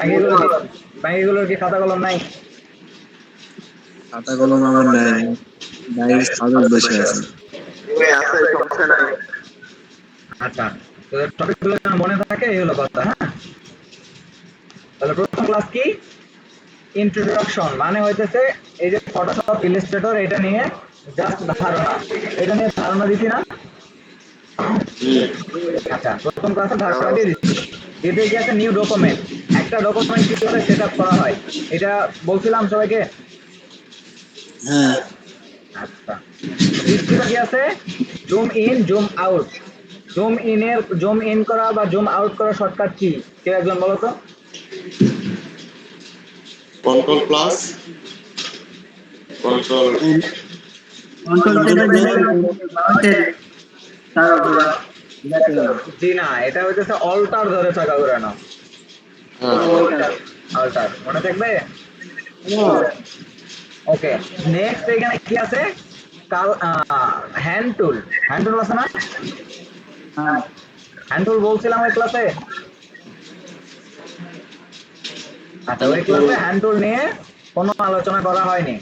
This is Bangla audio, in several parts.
বাকিগুলো কি বাকিগুলোর কি খাতা কলম নাই? খাতা কলম আমার নাই, বাইরে সাদত বসে আছে। আছে, সমস্যা নাই। আচ্ছা, তো টপিকগুলো যেন মনে থাকে এই হলো কথা। হ্যাঁ, তাহলে প্রথম ক্লাস কি? ইন্ট্রোডাকশন মানে হইতেছে এই যে ফটোশপ ইলাস্ট্রেটর এটা নিয়ে জাস্ট ধারণা, এটা নিয়ে ধারণা দিছি না? আচ্ছা, প্রথম ক্লাসে ধারণা দিয়ে দিচ্ছি। দ্বিতীয় কি আছে? New document. একটা ডকুমেন্ট কিভাবে সেট আপ করা হয় এটা বলছিলাম সবাইকে। হ্যাঁ, আচ্ছা, তৃতীয় কি আছে? Zoom in zoom out. Zoom in করা বা জুম আউট করা শর্টকাট কি? কেউ একজন বলো তো। কন্ট্রোল প্লাস কন্ট্রোল কন্ট্রোল চেপে জি না, এটা হইতেছে অল্টার ধরে চাকা ঘোরানো। অল্টার মনে থাকবে? ওকে, নেক্সট এখানে কি আছে? কাল হ্যান্ড টুল। হ্যান্ড টুল আছে না? হ্যান্ড টুল বলছিলাম ওই ক্লাসে। আচ্ছা, ওই ক্লাসে হ্যান্ড টুল নিয়ে কোনো আলোচনা করা হয়নি।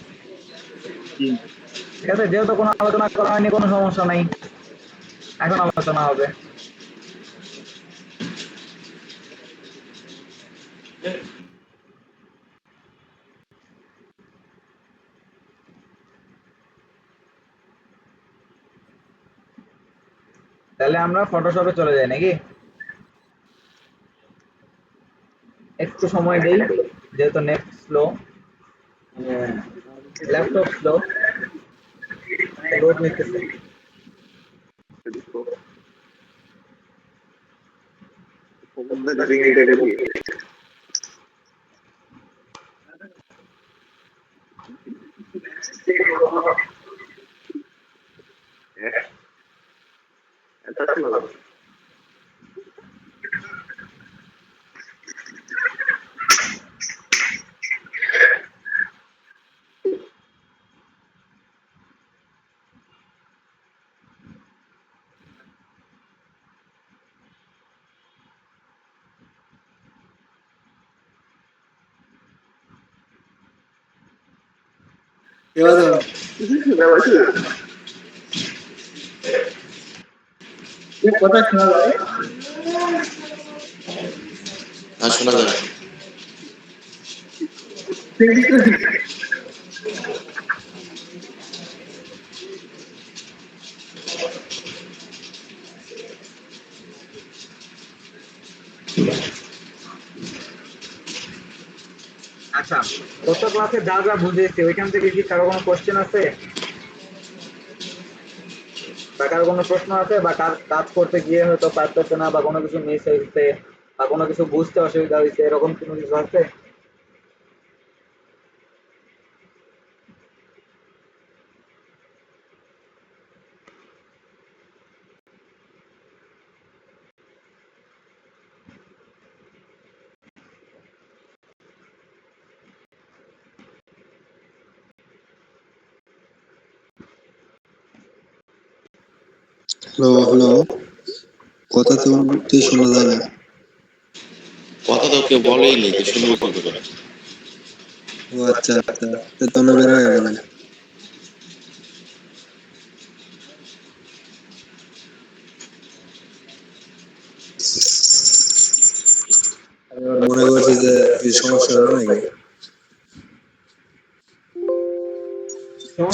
ঠিক আছে, যেহেতু কোনো আলোচনা করা হয়নি কোনো সমস্যা নাই, এখন আলোচনা হবে। তাহলে আমরা ফটোশপে চলে যাই নাকি? একটু সময় দেই, যেহেতু net slow, laptop slow, load নিতেছে। কথা শোনা যায়? শোনা যাবে। আচ্ছা, গত ক্লাসে যা যা বুঝিয়েছি ওইখান থেকে কি কারো কোনো কোশ্চেন আছে বা কারো কোনো প্রশ্ন আছে বা কাজ করতে গিয়ে হয়তো পারতেছে না বা কোনো কিছু মিস হয়েছে বা কোনো কিছু বুঝতে অসুবিধা হয়েছে, এরকম কোনো কিছু আছে? হ্যালো হ্যালো, কথা তো শোনা যায় না। কথা তো কেউ বলেইনি, তো শুনবো কি করে? ও আচ্ছা আচ্ছা, তো না বের হয়ে বলেন। মনে করছি যে কি সমস্যা হবে নাকি?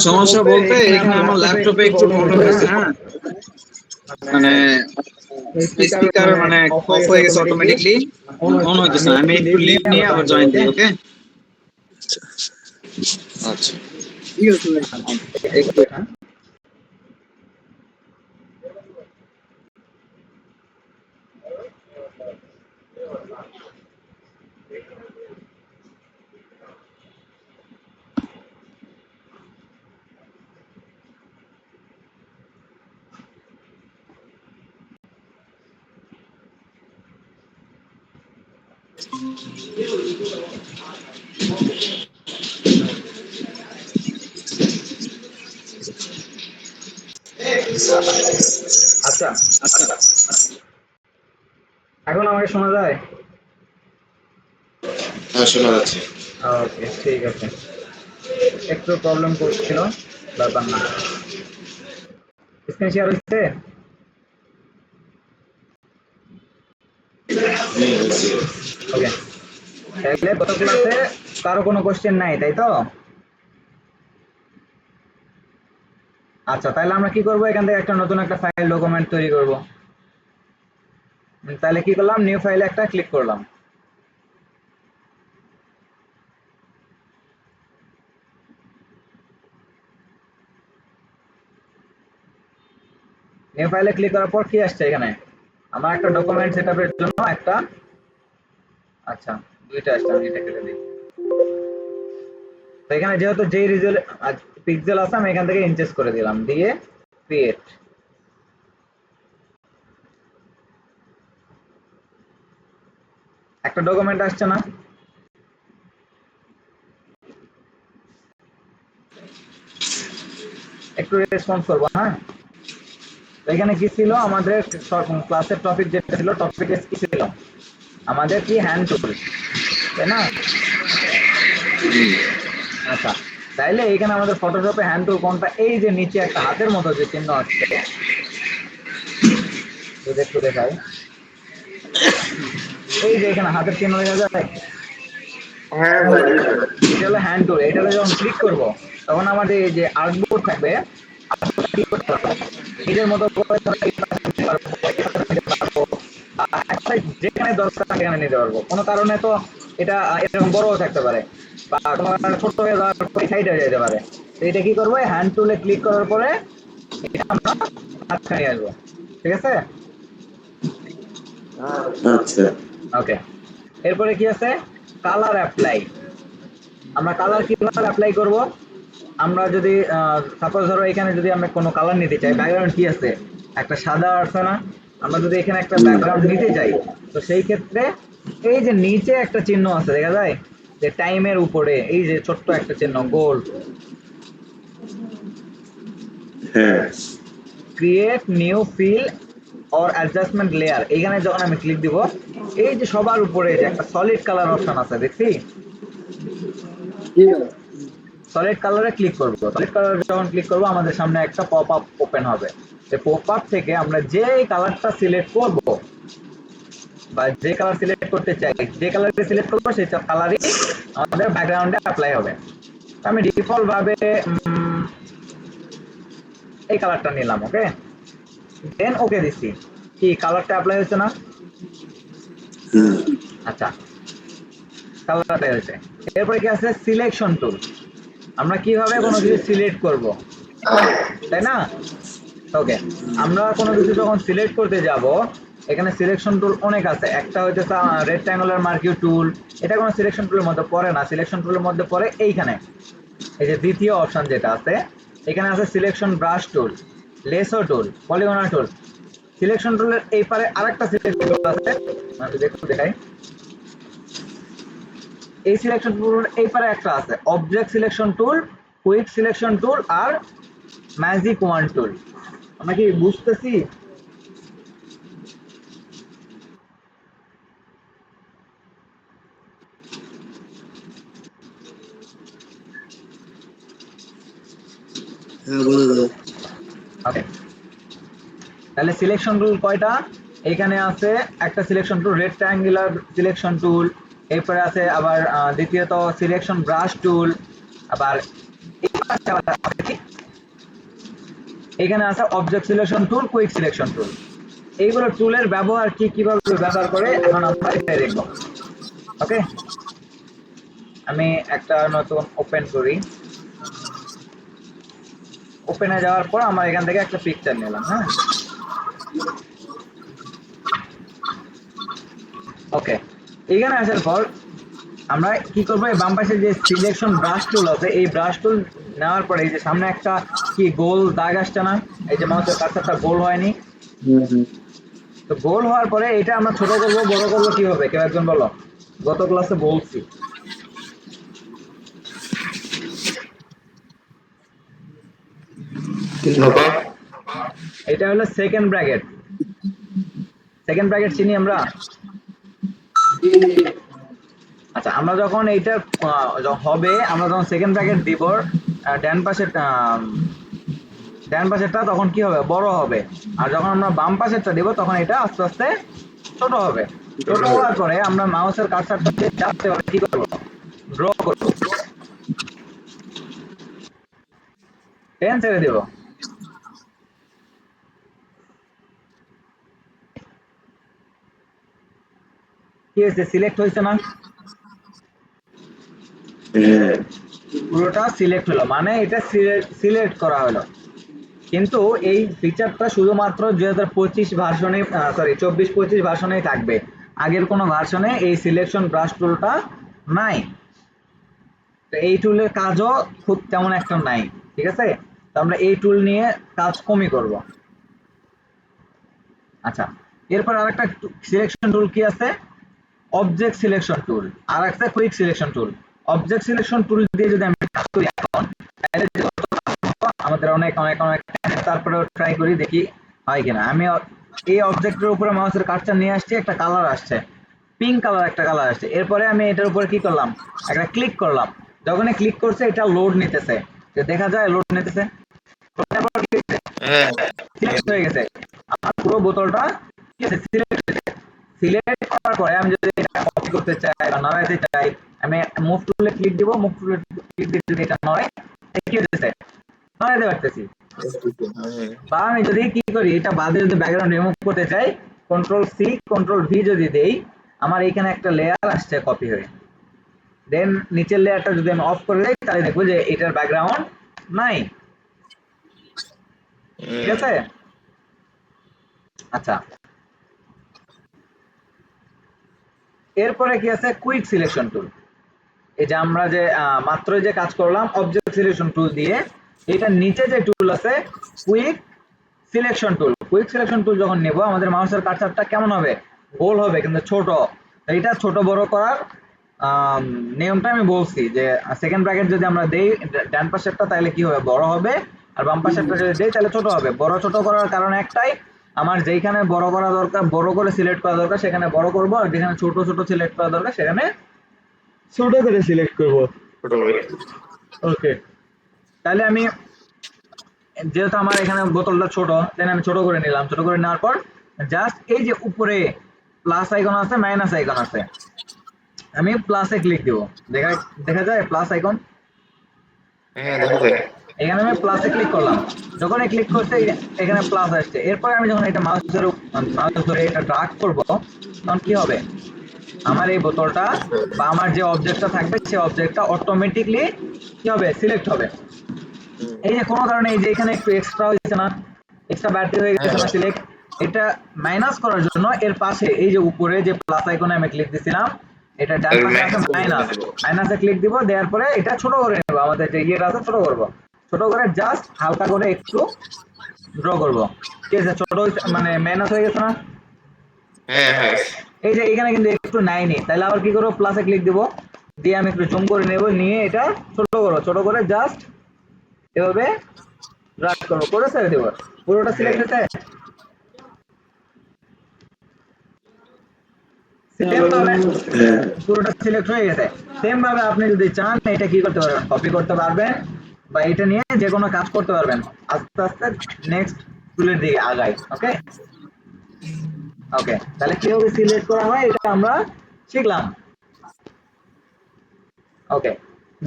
সমস্যা বলতে এখানে আমার ল্যাপটপে একটু প্রবলেম হয়েছে। হ্যাঁ, মানে স্পিকার স্পিকার মানে মানে অফ অফ হয়ে গেছে হয়ে গেছে অটোমেটিকলি, অটোমেটিকলি, অন অন হচ্ছে না। হইতেছে আমি না। আমি একটু একটু লিভ লিভ নিয়ে আবার নিয়ে আবার জয়েন দিই। জয়েন ওকে, দিই। ওকে, আচ্ছা, ঠিক আছে ভাই। একটু wait, হ্যাঁ। আচ্ছা, এখন আমাকে শোনা যায়? হ্যাঁ, শোনা যাচ্ছে। ওকে, ঠিক আছে। একটু প্রবলেম করছিল, ব্যাপার না। স্ক্রিন শেয়ার হচ্ছে? হয়েছে। ওকে, তাহলে গত ক্লাসে কারো কোনো কোশ্চেন নাই, তাই তো? আচ্ছা, তাহলে আমরা কি করব, এখান থেকে একটা নতুন একটা ফাইল ডকুমেন্ট তৈরি করব। তাহলে কি করলাম, নিউ ফাইলে একটা ক্লিক করলাম। নিউ ফাইলে ক্লিক করার পর কি আসছে এখানে, আমার একটা ডকুমেন্ট সেটআপের জন্য একটা, আচ্ছা দুইটা আসছে, আমি এটা কেটে দিই। তো এখানে যেহেতু যেই রিজল পিক্সেল আছে, আমি এখান থেকে ইনচেস করে দিলাম, দিয়ে ক্রিয়েট। একটা ডকুমেন্ট আসছে না? একটু রেসপন্স করবো, হ্যাঁ। তো এখানে কি ছিল আমাদের ক্লাসের টপিক, যেটা ছিল টপিক কি ছিল আমাদের, কি হ্যান্ড টুল, তাই না? আচ্ছা, তাইলে এখানে আমাদের ফটোশপে হ্যান্ড টুল কোনটা, এই যে নিচে একটা হাতের মতো যে চিহ্ন আছে, যদি একটু দেখাই, এই যে এখানে হাতের চিহ্ন দেখা যায়, হ্যাঁ ভাই। এটা হলো হ্যান্ড টুল। এটা যখন ক্লিক করব, তখন আমাদের এই যে আর্টবোর্ড থাকবে, নিজের মতো করে যেখানে দরকার সেখানে নিতে পারবো। কোনো কারণে তো এটা এরকম বড়ও থাকতে পারে, বা কোনো কারণে ছোট হয়ে যাওয়ার পরে সাইড হয়ে যেতে পারে। তো এটা কি করবো, হ্যান্ড টুলে ক্লিক করার পরে এটা আমরা মাঝখানে নিয়ে আসবো, ঠিক আছে? আচ্ছা। ওকে, এরপরে কি আছে, কালার অ্যাপ্লাই। আমরা কালার কিভাবে অ্যাপ্লাই করব, আমরা যদি সাপোজ ধরো এখানে যদি আমরা কোনো কালার নিতে চাই, ব্যাকগ্রাউন্ড কি আছে, একটা সাদা আছে না, আমরা যদি এখানে একটা ব্যাকগ্রাউন্ড নিতে চাই, তো সেই ক্ষেত্রে এই যে নিচে একটা চিহ্ন আছে দেখা যায়, যে টাইমের উপরে এই যে ছোট্ট একটা চিহ্ন গোল, হ্যাঁ। Create new fill or adjustment layer, এইখানে যখন আমি ক্লিক দিব, এই যে সবার উপরে যে একটা সলিড কালার অপশন আছে দেখছি, সলিড কালারে ক্লিক করব। সলিড কালারে যখন ক্লিক করব, আমাদের সামনে একটা পপ আপ ওপেন হবে। এই পপ আপ থেকে আমরা যে কালারটা সিলেক্ট করব, বা যে কালার সিলেক্ট করতে চাই, যে কালারটা সিলেক্ট করব সেই কালারই আমাদের ব্যাকগ্রাউন্ডে অ্যাপ্লাই হবে। আমি ডিফল্ট ভাবে এই কালারটা নিলাম, ওকে, দেন ওকে দিচ্ছি। কি কালারটা অ্যাপ্লাই হচ্ছে না? আচ্ছা, কালারটা হয়েছে। এরপরে কি আছে, সিলেকশন টুল। আমরা কিভাবে কোনো কিছু সিলেক্ট করব, তাই না? ওকে, আমরা কোনো কিছু যখন সিলেক্ট করতে যাব, এখানে সিলেকশন টুল অনেক আছে। একটা হচ্ছে রেক্ট্যাঙ্গুলার মার্কিউ টুল, এটা কোনো সিলেকশন টুলের মধ্যে পড়ে না। সিলেকশন টুলের মধ্যে পড়ে এইখানে, এই যে দ্বিতীয় অপশন যেটা আছে, এখানে আছে সিলেকশন ব্রাশ টুল, লেসো টুল, পলিগনাল টুল। সিলেকশন টুলের এই পারে আরেকটা সিলেকশন টুল আছে, আমি দেখতে দেখাই। এই সিলেকশন টুলের এই পারে একটা আছে object selection tool, quick selection tool, আর ম্যাজিক ওয়ান টুল। আমরা কি বুঝতেছি? হ্যাঁ বোঝা যায়। ওকে, তাহলে সিলেকশন টুল কয়টা, এখানে আছে একটা selection tool rectangular selection tool, এরপরে আছে আবার দ্বিতীয়ত সিলেকশন ব্রাশ টুল, আবার এখানে আছে object selection tool, quick selection টুল। এইগুলো টুলের ব্যবহার কি, কিভাবে ব্যবহার করে, এখন আমরা এটাই দেখব। ওকে, আমি একটা নতুন ওপেন করি। ওপেনে যাওয়ার পর আমরা এখান থেকে একটা পিকচার নিলাম, হ্যাঁ। ওকে, এখানে আসার পর আমরা কি করবো, এই বাম পাশে যে সিলেকশন ব্রাশ টুল আছে, এই ব্রাশ টুল নেওয়ার পরে এই যে সামনে একটা কি গোল দাগ আসছে না, এই যে মাউসের কার্সারটা গোল হয়নি, তো গোল হওয়ার পরে এটা আমরা ছোট করবো বড় করবো কিভাবে, কেউ একজন বলো, গত ক্লাসে বলছি। এটা হলো সেকেন্ড ব্র্যাকেট। সেকেন্ড ব্র্যাকেট চিনি আমরা? আচ্ছা, আমরা যখন এইটা হবে, আমরা যখন সেকেন্ড ব্র্যাকেট দিব, ডান পাশের ডান পাশেরটা তখন কি হবে, বড় হবে। আর যখন আমরা বাম পাশেরটা দিব তখন এটা আস্তে আস্তে ছোট হবে। ছোট হওয়ার পরে আমরা মাউসের কার্সারটা জাস্ট কি করব, ড্র করব, পেন ছেড়ে দিব। কি হয়েছে, সিলেক্ট হয়েছে না? হ্যাঁ পুরোটা সিলেক্ট হলো, মানে এটা সিলেক্ট করা হলো। কিন্তু এই ফিচারটা শুধুমাত্র 2025 ভার্সনে, সরি 24-25 ভার্সনেই থাকবে। আগের কোনো ভার্সনে এই সিলেকশন ব্রাশ টুলটা নাই। তো এই টুলের কাজও খুব তেমন একটা নাই, ঠিক আছে? তো আমরা এই টুল নিয়ে কাজ কমই করব। আচ্ছা, এরপর আরেকটা সিলেকশন টুল কি আছে, অবজেক্ট সিলেকশন টুল, আর একটা কুইক সিলেকশন টুল। অবজেক্ট সিলেকশন টুল দিয়ে যদি আমি কাজ করি এখন, তাহলে আমাদের অনেক অনেক অনেক, তারপরে ট্রাই করি দেখি হয় কিনা। আমি এই অবজেক্টের উপরে মাউসের কার্সার নিয়ে আসছি, একটা কালার আসছে, পিঙ্ক কালার একটা কালার আসছে। এরপরে আমি এটার উপরে কি করলাম, একটা ক্লিক করলাম। যখনই ক্লিক করছে এটা লোড নিতেছে, যে দেখা যায় লোড নিতেছে, হ্যাঁ সিলেক্ট হয়ে গেছে। আমার পুরো বোতলটা সিলেক্ট হয়েছে। সিলেক্ট করার পরে আমি যদি এটা কপি করতে চাই বা নড়াইতে চাই, আমি মুভ টুলে ক্লিক দিব। মুভ টুলে ক্লিক দিয়ে যদি এটা নড়াই, কি হচ্ছে, নড়াইতে পারতেছি। বা আমি যদি কি করি, এটা বাদে যদি ব্যাকগ্রাউন্ড রিমুভ করতে চাই, কন্ট্রোল সি কন্ট্রোল ভি যদি দেই, আমার এখানে একটা লেয়ার আসছে কপি হয়ে। দেন নিচের লেয়ারটা যদি আমি অফ করে দেই, তাহলে দেখবো যে এটার ব্যাকগ্রাউন্ড নাই। ঠিক আছে? আচ্ছা, এরপরে কি আছে, কুইক সিলেকশন টুল। এই যে আমরা যে মাত্র যে কাজ করলাম অবজেক্ট সিলেকশন টুল দিয়ে, এটার নিচে যে টুল আছে quick selection tool. Quick selection টুল যখন নেব, আমাদের মাউসের কার্সারটা কেমন হবে, গোল হবে কিন্তু ছোট। এটা ছোট বড় করার নিয়মটা আমি বলছি, যে সেকেন্ড ব্র্যাকেট যদি আমরা দেই ডান পাশেরটা, তাহলে কি হবে, বড় হবে। আর বাম পাশেরটা যদি দেই তাহলে ছোট হবে। বড় ছোট করার কারণ একটাই, আমার যেখানে বড় করা দরকার, বড় করে সিলেক্ট করা দরকার সেখানে বড় করব, আর যেখানে ছোট ছোট সিলেক্ট করা দরকার সেখানে ছোট করে সিলেক্ট করব। ওকে, তাহলে আমি, যেহেতু আমার এখানে বোতলটা ছোট, তাই আমি ছোট করে নিলাম। ছোট করে নেওয়ার পর জাস্ট এই যে উপরে প্লাস আইকন আছে, মাইনাস আইকন আছে, আমি প্লাসে ক্লিক দিব। দেখা দেখা যায় প্লাস আইকন, হ্যাঁ দেখা যায়। এখানে আমি প্লাসে ক্লিক করলাম। যখন ক্লিক করতে এখানে প্লাস আসছে, এরপরে আমি যখন এটা মাউস ধরে এটা ড্রাগ করব, তখন কি হবে, আমার এই বোতলটা বা আমার যে অবজেক্টটা থাকবে সেই অবজেক্টটা অটোমেটিকলি কি হবে, সিলেক্ট হবে। এই যে কোনো কারণে এই যে এখানে একটু এক্সট্রা হয়েছে না, এক্সট্রা ব্যাটারি হয়ে গেছে না সিলেক্ট, এটা মাইনাস করার জন্য এর পাশে এই যে উপরে যে প্লাস আইকনে আমি ক্লিক দিছিলাম, এটা ডান পাশে আছে মাইনাস, মাইনাসে ক্লিক দিব। দেওয়ার পরে এটা ছোট করে নেব, আমাদের যে ইয়েটা আছে ছোট করব। ছোট করে জাস্ট হালকা করে একটু ড্র করব। ঠিক আছে, ছোট মানে মাইনাস হয়ে গেছে না? হ্যাঁ হ্যাঁ এই যে এখানে কিন্তু একটু নাইনি, তাহলে আবার কি করবো, প্লাসে ক্লিক দিব, দিয়ে আমি একটু জুম করে নেব, নিয়ে এটা ছোট করবো। ছোট করে জাস্ট এভাবে ড্রাগ করবো, করে ছেড়ে দেবো। পুরোটা সিলেক্ট হয়েছে। সেম ভাবে পুরোটা সিলেক্ট হয়ে গেছে। সেম ভাবে আপনি যদি চান এটা কি করতে পারবেন, কপি করতে পারবেন, বা এটা নিয়ে যে কোনো কাজ করতে পারবেন। আস্তে আস্তে নেক্সট টুলের দিকে আগাই। ওকে ওকে, তাহলে কিভাবে সিলেক্ট করা হয় এটা আমরা শিখলাম। ওকে,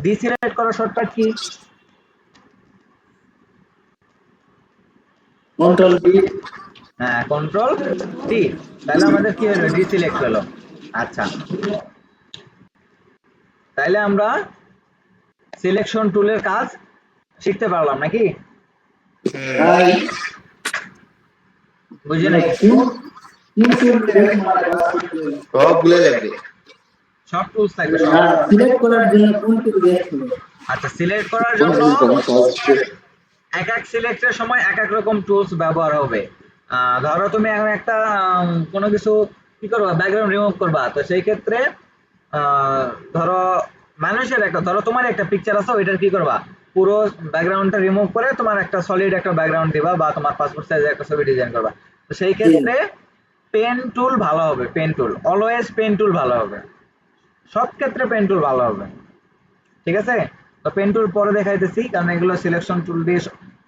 ডিসিলেক্ট করার শর্টকাট কি? Control D. হ্যাঁ, কন্ট্রোল ডি। তাহলে আমাদের কি হলো, ডিসিলেক্ট হলো। আচ্ছা, তাহলে আমরা সিলেকশন টুলের কাজ শিখতে পারলাম নাকি? তাই বুঝি নাই। কোন টুল দিয়ে তোমার কাজ করতে হবে? সবগুলো লাগবে। সব টুলস থাকবে সব। না, সিলেক্ট করার জন্য কোন টুল দিয়ে হবে? আচ্ছা, সিলেক্ট করার জন্য এক এক সিলেক্টের সময় এক এক রকম টুলস ব্যবহার হবে। ধরো তুমি এখন একটা কোনো কিছু কি করবা, ব্যাকগ্রাউন্ড রিমুভ করবা, তো সেই ক্ষেত্রে আহ, ধরো মানুষের একটা, ধরো তোমার একটা পিকচার আছে, ওইটার কি করবা, পুরো ব্যাকগ্রাউন্ডটা রিমুভ করে তোমার একটা সলিড একটা ব্যাকগ্রাউন্ড দিবা, বা তোমার পাসপোর্ট সাইজের একটা ছবি ডিজাইন করবা। তো সেই ক্ষেত্রে পেন টুল ভালো হবে। Pen tool always, pen tool ভালো হবে। সব ক্ষেত্রে পেন টুল ভালো হবে, ঠিক আছে? তো পেন টুল পরে দেখাইতেছি, কারণ এগুলো সিলেকশন টুল দিয়ে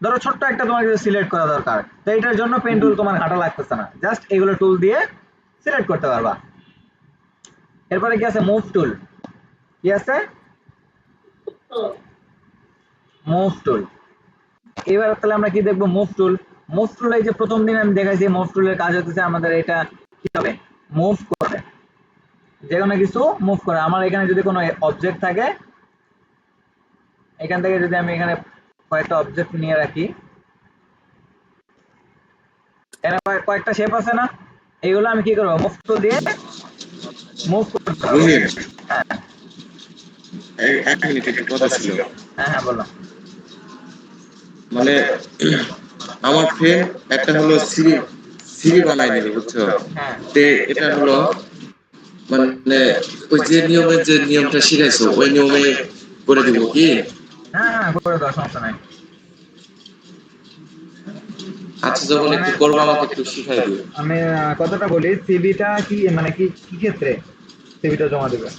ধরো ছোট্ট একটা তোমার কিছু সিলেক্ট করা দরকার, তো এটার জন্য পেন টুল তোমার ঘাটা লাগতেছে না, জাস্ট এগুলো টুল দিয়ে সিলেক্ট করতে পারবা। এরপরে কি আছে? Move tool. কি আছে? Move tool. এবার তাহলে আমরা কি দেখবো? Move tool. মুভ টুল এই যে প্রথম দিন আমি দেখাইছি, মুভ টুলের কাজ হচ্ছে আমাদের এটা কি হবে? মুভ করে, যে কোনো কিছু মুভ করে। আমার এখানে যদি কোনো অবজেক্ট থাকে, এখান থেকে যদি আমি এখানে কয়েকটা অবজেক্ট নিয়ে রাখি, এখানে কয়েকটা শেপ আছে না, এইগুলো আমি কি করবো? মুভ টুল দিয়ে মুভ করতে পারবো। রুহিম, হ্যাঁ এক মিনিট একটু কথা ছিল। হ্যাঁ হ্যাঁ বলো। মানে আমার ফ্রেন্ড একটা হলো সিরি সিরি বানাই নিল, বুঝছো? হ্যাঁ তে এটা হলো মানে ওই যে নিয়মটা শিখাইছো ওই নিয়মে করে দিব কি? হ্যাঁ হ্যাঁ করে দাও, সমস্যা নাই। আচ্ছা, যখন একটু করবো আমাকে একটু শিখাই দিও। আমি কথাটা বলি, সিভিটা কি মানে কি কি ক্ষেত্রে সিভিটা জমা দেবে?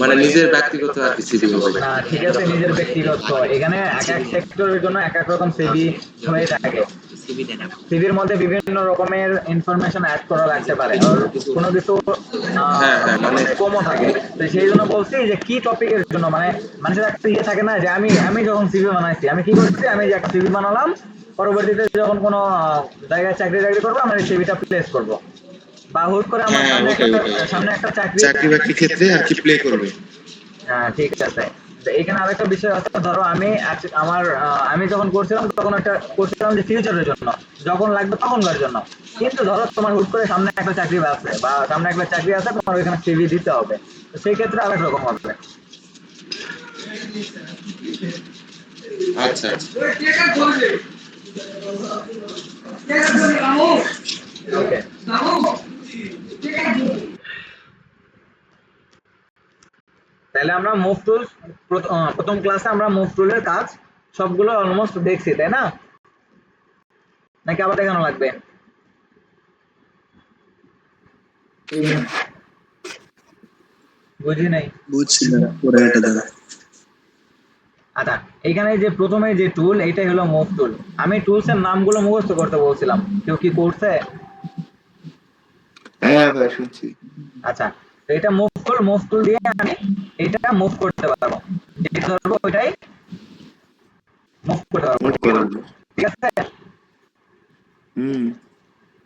মানে নিজের ব্যক্তিগত আর কি সিরি হবে। না ঠিক আছে, নিজের ব্যক্তিগত, এখানে এক এক সেক্টরের জন্য এক এক রকম সিভি হয়ে থাকে। সিভির মধ্যে বিভিন্ন রকমের ইনফরমেশন অ্যাড করা লাগতে পারে, আর কোনো কিছু হ্যাঁ হ্যাঁ, মানে কমও থাকে। তো সেই জন্য বলছি যে কি টপিকের জন্য, মানে মানুষের একটা ইয়ে থাকে না যে আমি আমি যখন সিভি বানাইছি, আমি কি করছি, আমি যে একটা সিভি বানালাম, পরবর্তীতে যখন কোনো জায়গায় চাকরি টাকরি করবো, আমরা সিভিটা প্লেস করব, বা হুট করে আমার হ্যাঁ, সামনে ওটাই একটা ওটাই সামনে একটা চাকরি। চাকরি বাকরি ক্ষেত্রে আর কি প্লে করবে। হ্যাঁ ঠিক আছে। তো এখানে আরেকটা বিষয় আছে, ধরো আমি আমার আমি যখন করছিলাম তখন একটা করছিলাম যে ফিউচারের জন্য, যখন লাগবে তখনকার জন্য। কিন্তু ধরো তোমার হুট করে সামনে একটা চাকরি আছে, বা সামনে একটা চাকরি আছে, তোমার ওইখানে সিভি দিতে হবে, তো সেই ক্ষেত্রে আরেক রকম হবে। আচ্ছা আচ্ছা। ওকে, তাহলে আমরা মুভ টুল প্রথম ক্লাসে আমরা মুভ টুলের কাজ সবগুলো অলমোস্ট দেখছি, তাই না? নাকি আবার দেখানো লাগবে? বুঝি নাই। বুঝছি না, পরে এটা দাঁড়া। আচ্ছা, এখানে যে প্রথমে যে টুল, এইটাই হলো মুভ টুল। আমি টুলস এর নামগুলো মুখস্থ করতে বলছিলাম, কেউ কি করছে? হ্যাঁ ভাই, শুনছি। আচ্ছা, তো এটা মুভ টুল দিয়ে আমি এটা মুভ করতে পারবো, যেটা ধরবো ওইটাই মুভ করতে পারবো, নোট করুন। ঠিক আছে? হুম।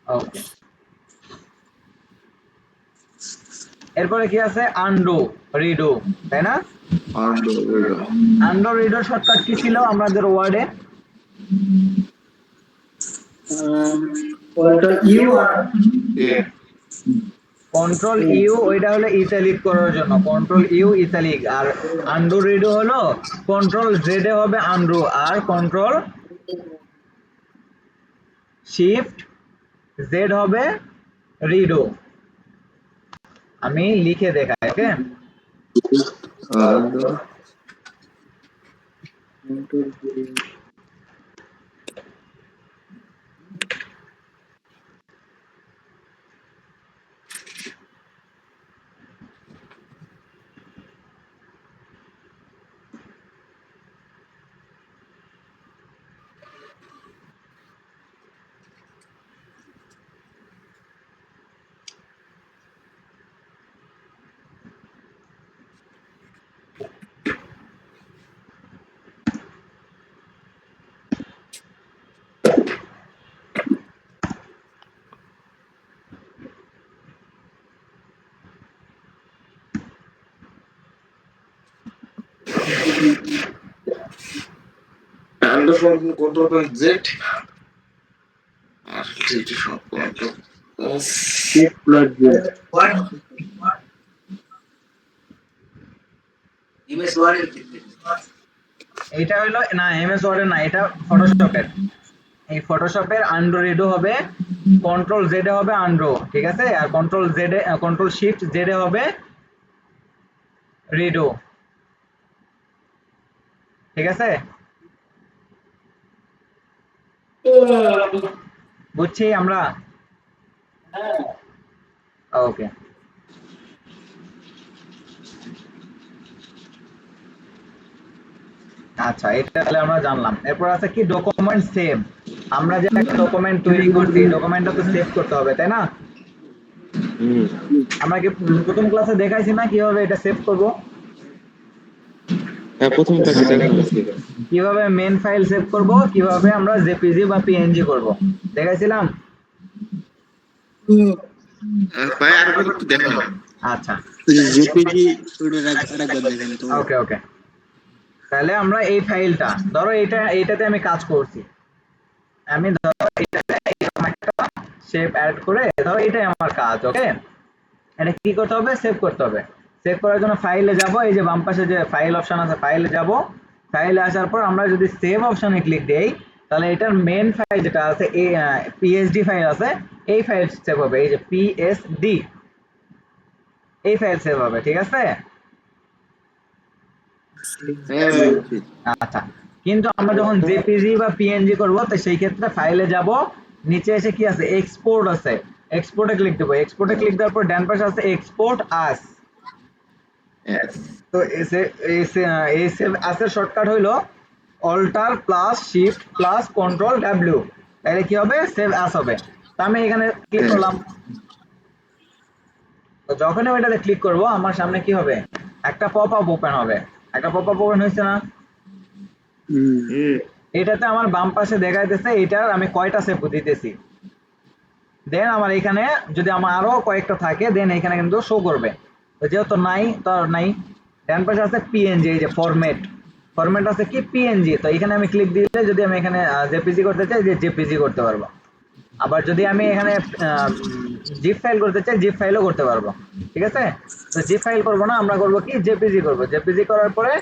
ওকে, এরপরে কি আছে? আনডু, রিডু, তাই না? আর আনডু রিডুর শর্টকাট কি ছিল আমাদের ওয়ার্ডে? কন্ট্রোল ইউ, ওইটা হলো ইটালিক করার জন্য, কন্ট্রোল ইউ ইটালিক। আর আন্ডু রিডো হলো কন্ট্রোল জেড এ হবে আন্ডু, আর কন্ট্রোল শিফট জেড হবে রিডো। আমি লিখে দেখাই, ওকে? under from control point Z আর যেটা সব control shift plus Z। এটা হলো না এমএস ওয়ার্ডের না, এটা ফটোশপের। এই ফটোশপের আন্ডু রিডো হবে কন্ট্রোল জেড এ হবে আন্ডু, ঠিক আছে? আর কন্ট্রোল জেড এ কন্ট্রোল শিফট জেড এ হবে রিডো, ঠিক আছে? বুঝছি আমরা? ওকে, আচ্ছা এটা তাহলে আমরা জানলাম। এরপর আছে কি ডকুমেন্ট সেভ। আমরা যে একটা ডকুমেন্ট তৈরি করছি, ডকুমেন্টটা তো সেভ করতে হবে, তাই না? হুম। আমরা কি প্রথম ক্লাসে দেখাইছি না কিভাবে এটা সেভ করব? হ্যাঁ, প্রথম ক্লাসে দেখানো ছিল। কিভাবে মেন ফাইল সেভ করব, কিভাবে আমরা জেপিজি বা পিএনজি করব, দেখাইছিলাম। ভাই আর একটু দেখাও। আচ্ছা, জেপিজি ওটা আরেকবার দেখেন তো। ওকে ওকে। তাহলে আমরা এই ফাইলটা ধরো, এইটাতে আমি কাজ করছি, আমি ধরো এটাতে এরকম একটা শেপ অ্যাড করে, ধরো এটাই আমার কাজ। ওকে, এটা কি করতে হবে? সেভ করতে হবে। সেভ করার জন্য ফাইলে যাব, এই যে বাম পাশে যে ফাইল অপশন আছে, ফাইলে যাব। ফাইলে আসার পর আমরা যদি সেভ অপশনে ক্লিক দেই, তাহলে এটার মেন ফাইল যেটা আছে, এই পিএসডি ফাইল আছে, এই ফাইল সেভ হবে। এই যে পিএসডি, এই ফাইল সেভ হবে। ঠিক আছে? হ্যাঁ ভাই। আচ্ছা, কিন্তু আমরা যখন জেপিজি বা পিএনজি করব, তো সেই ক্ষেত্রে ফাইলে যাব, নিচে এসে কি আছে? এক্সপোর্ট আছে, এক্সপোর্টে ক্লিক দেবো। এক্সপোর্টে ক্লিক দেওয়ার পর ডান পাশে আছে এক্সপোর্ট আস। তো এই সেভ আসের শর্টকাট হইলো alter plus shift plus control W. তাহলে কি হবে? সেভ আস হবে। তো আমি এখানে ক্লিক করলাম। তো যখনই আমি এটাতে ক্লিক করব, আমার সামনে কি হবে? একটা পপ আপ ওপেন হবে। একটা পপ আপ ওপেন হয়েছে না? হুম। এটাতে আমার বাম পাশে দেখাইতেছে এটার আমি কয়টা সেভ দিতেছি। দেন আমার এখানে যদি আমার আরো কয়েকটা থাকে, দেন এখানে কিন্তু শো করবে। তো যেহেতু নাই, তো আর নাই। ডান পাশে আছে পিএনজি, এই যে ফরম্যাট, ফরম্যাট আছে কি? পিএনজি। তো এখানে আমি ক্লিক দিলে যদি আমি এখানে জেপিজি করতে চাই, যে জেপিজি করতে পারবো। আবার যদি আমি এখানে জিপ ফাইল করতে চাই, জিপ ফাইলও করতে পারবো। ঠিক আছে? তো জিপ ফাইল করবো না, আমরা করবো কি? জেপিজি করবো। জেপিজি করার পরে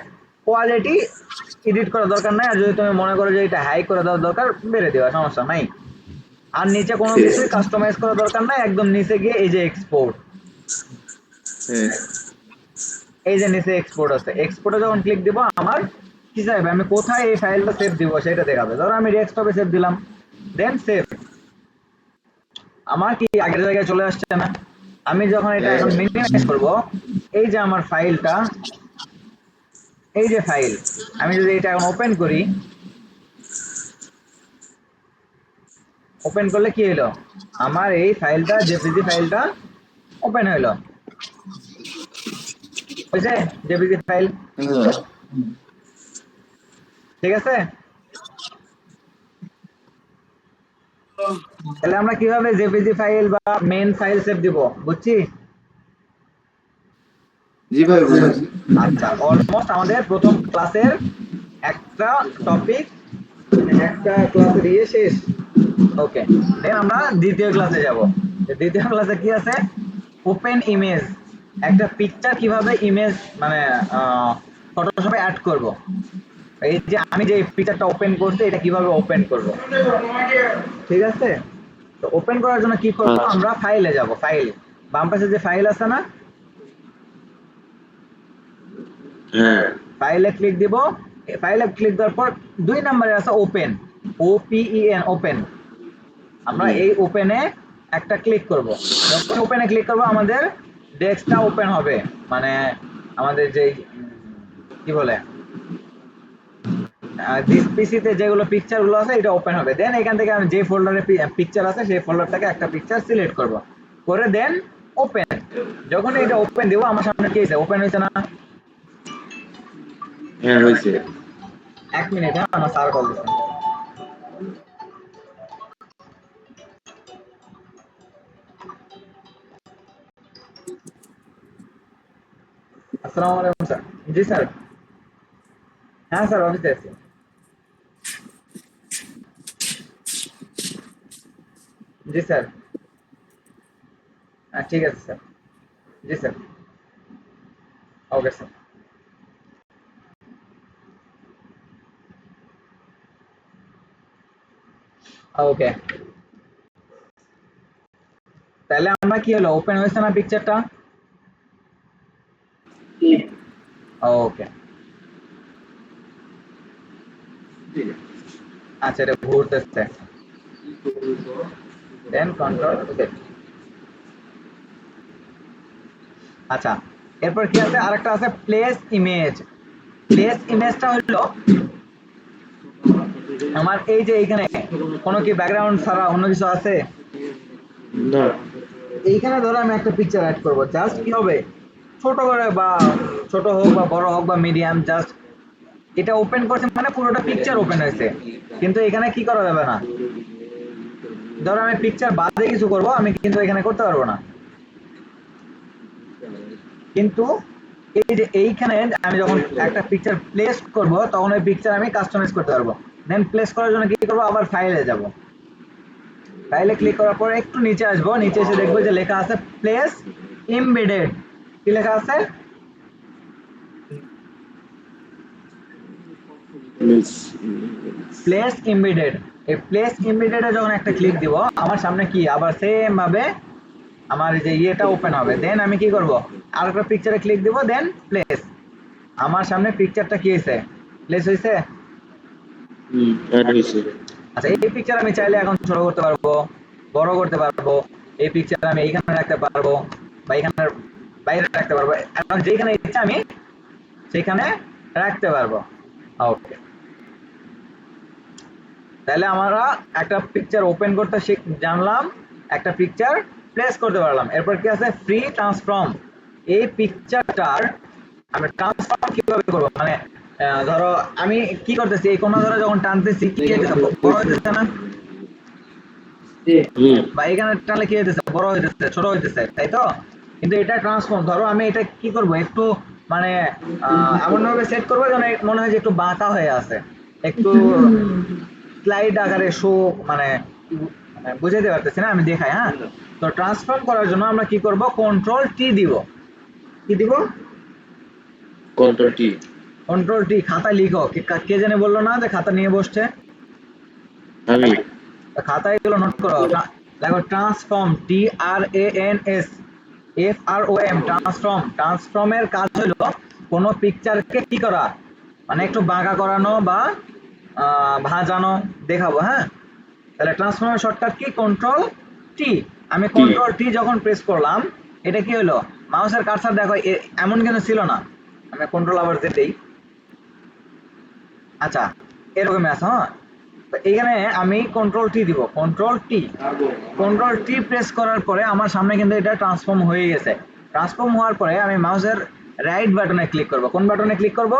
কোয়ালিটি এডিট করার দরকার নাই। আর যদি তুমি মনে করো যে এটা হাই করে দেওয়ার দরকার, বেড়ে দেওয়া, সমস্যা নাই। আর নিচে কোনো কিছুই কাস্টমাইজ করার দরকার নাই। একদম নিচে গিয়ে এই যে এক্সপোর্ট, হ্যাঁ। এই যে নিচে এক্সপোর্ট আছে, এক্সপোর্টে যখন ক্লিক দিব, আমার কি চাইবে? আমি কোথায় এই ফাইলটা সেভ দিব সেটা দেখাবে। ধরো আমি ডেস্কটপে সেভ দিলাম, দেন সেভ। আমার কি আগের জায়গায় চলে আসছে না? আমি যখন এটা এখন মিনিমাইজ করব, এই যে আমার ফাইলটা, এই যে ফাইল, আমি যদি এটা এখন ওপেন করি, ওপেন করলে কি হলো? আমার এই ফাইলটা, জেপিজি ফাইলটা ওপেন হইলো। বুঝছে? JPG file. হ্যাঁ। ঠিক আছে? তাহলে আমরা কিভাবে জেপিজি ফাইল বা মেন ফাইল সেভ দিব, বুঝছি? জি ভাই বুঝেছি। আচ্ছা, অলমোস্ট আমাদের প্রথম ক্লাসের একটা টপিক, একটা ক্লাসের ইয়ে শেষ। ওকে, দেন আমরা দ্বিতীয় ক্লাসে যাব। দ্বিতীয় ক্লাসে কি আছে? Open image. একটা পিকচার কিভাবে ইমেজ মানে ফটোশপে অ্যাড করব। এই যে আমি যে পিকচারটা ওপেন করছি, এটা কিভাবে ওপেন করব। ঠিক আছে? তো ওপেন করার জন্য কি করব? আচ্ছা। আমরা ফাইলে যাব। ফাইল, বাম পাশে যে ফাইল আছে না, হ্যাঁ। ফাইলে ক্লিক দিব। ফাইলে ক্লিক দেওয়ার পর 2 নম্বরে আছে ওপেন, ওপিইএন, ওপেন। আমরা হুম। এই ওপেনে একটা ক্লিক করব। যখন ওপেনে ক্লিক করব, আমাদের ডেস্কটা ওপেন হবে। মানে আমাদের যে কি বলে, দিস পিসিতে যেগুলো পিকচার গুলো আছে, এটা ওপেন হবে। দেন এখান থেকে আমি যে ফোল্ডারে পিকচার আছে, সেই ফোল্ডার থেকে একটা পিকচার সিলেক্ট করব, করে দেন ওপেন। যখন এটা ওপেন দিব, আমার সামনে কি হয়েছে? ওপেন হয়েছে না? হ্যাঁ হয়েছে। 1 মিনিট, হ্যাঁ, আমার স্যার কল দিচ্ছে। আসসালামু আলাইকুম স্যার। জি স্যার। হ্যাঁ স্যার, অফিসে আছি। জি স্যার। হ্যাঁ ঠিক আছে স্যার। জি স্যার। Okay sir. ওকে, তাহলে আমরা কি হলো? ওপেন হয়েছে না পিকচারটা? ওকে, আচ্ছা, এটা ঘুরতেছে। দেন কন্ট্রোল, ওকে। আচ্ছা, এরপর কি আছে, আরেকটা আছে প্লেস ইমেজ। প্লেস ইমেজটা হলো আমার এই যে এইখানে কোনো কি ব্যাকগ্রাউন্ড ছাড়া অন্য কিছু আছে, না। এইখানে ধরো আমি একটা পিকচার অ্যাড করব, জাস্ট কি হবে, ছোট করে বা ছোট হোক বা বড় হোক বা মিডিয়াম, জাস্ট এটা ওপেন করছে মানে পুরোটা পিকচার ওপেন হয়েছে, কিন্তু এখানে কি করা যাবে না, ধরো আমি পিকচার বাদে কিছু করব, আমি কিন্তু এখানে করতে পারবো না। কিন্তু এই যে এইখানে আমি যখন একটা পিকচার প্লেস করব তখন ওই পিকচার আমি কাস্টমাইজ করতে পারবো। দেন প্লেস করার জন্য কি করবো, আবার ফাইলে যাব, ফাইলে ক্লিক করার পরে একটু নিচে আসবো, নিচে এসে দেখবো যে লেখা আছে প্লেস এমবেডেড। কি লেখা আছে, প্লিজ। Place embedded. এই প্লেস এমবেডেড এ যখন একটা ক্লিক দিব, আমার সামনে কি আবার সেম ভাবে আমার এই যে ইয়েটা ওপেন হবে। দেন আমি কি করব, আরেকটা পিকচারে ক্লিক দিব, দেন প্লেস, আমার সামনে পিকচারটা কি হয়েছে, প্লেস হয়েছে। অ্যাড হয়েছে। আচ্ছা, এই পিকচার আমি চাইলে এখন ছোট করতে পারবো, বড় করতে পারবো, এই পিকচার আমি এইখানে রাখতে পারবো বা এখানে বাইরে রাখতে পারবো, এখন যেখানে ইচ্ছা আমি সেখানে রাখতে পারবো। ওকে, তাহলে আমরা একটা পিকচার ওপেন করতে জানলাম, একটা পিকচার প্লেস করতে পারলাম। এরপর কি আছে, ফ্রি ট্রান্সফর্ম। এই পিকচারটার আমি ট্রান্সফর্ম কিভাবে করবো, মানে ধরো আমি কি করতেছি, এই কোনা ধরে যখন টানতেছি কি হইতেছে, বড় হইতেছে না, বা এখানে টানলে কি হইতেছে, বড় হইতেছে, ছোট হইতেছে, তাই তো। কিন্তু এটা ট্রান্সফর্ম, ধরো আমি এটা কি করব, একটু মানে এমন ভাবে সেট করবো যেন মনে হয় যে একটু বাঁকা হয়ে আছে, একটু স্লাইড আকারে শো, মানে মানে বুঝাইতে পারতেছি না, আমি দেখাই। হ্যাঁ, তো ট্রান্সফর্ম করার জন্য আমরা কি করব, কন্ট্রোল টি দিব। কি দিব, কন্ট্রোল টি। Control T. খাতা লিখো, কে জানে বললো না যে খাতা নিয়ে বসছে, আমি। খাতায় এগুলো নোট করো। দেখো transform, T R A N S F O R M, transform. ট্রান্সফর্মের কাজ হলো কোনো পিকচারকে কি করা, মানে একটু বাঁকা করানো বা ভাঁজানো, দেখাবো। হ্যাঁ, তাহলে ট্রান্সফর্মের শর্টকাট কি, কন্ট্রোল টি। আমি টি। কন্ট্রোল টি যখন প্রেস করলাম, এটা কি হলো, মাউসের কার্সার দেখো এমন কিন্তু ছিল না, আমি কন্ট্রোল আবার যেতেই, আচ্ছা এরকমই আছে। হ্যাঁ, তো এইখানে আমি কন্ট্রোল টি দিব, control T. Control T press করার পরে আমার সামনে কিন্তু এটা ট্রান্সফর্ম হয়ে গেছে। ট্রান্সফর্ম হওয়ার পরে আমি মাউসের রাইট বাটনে ক্লিক করব। কোন বাটনে ক্লিক করব,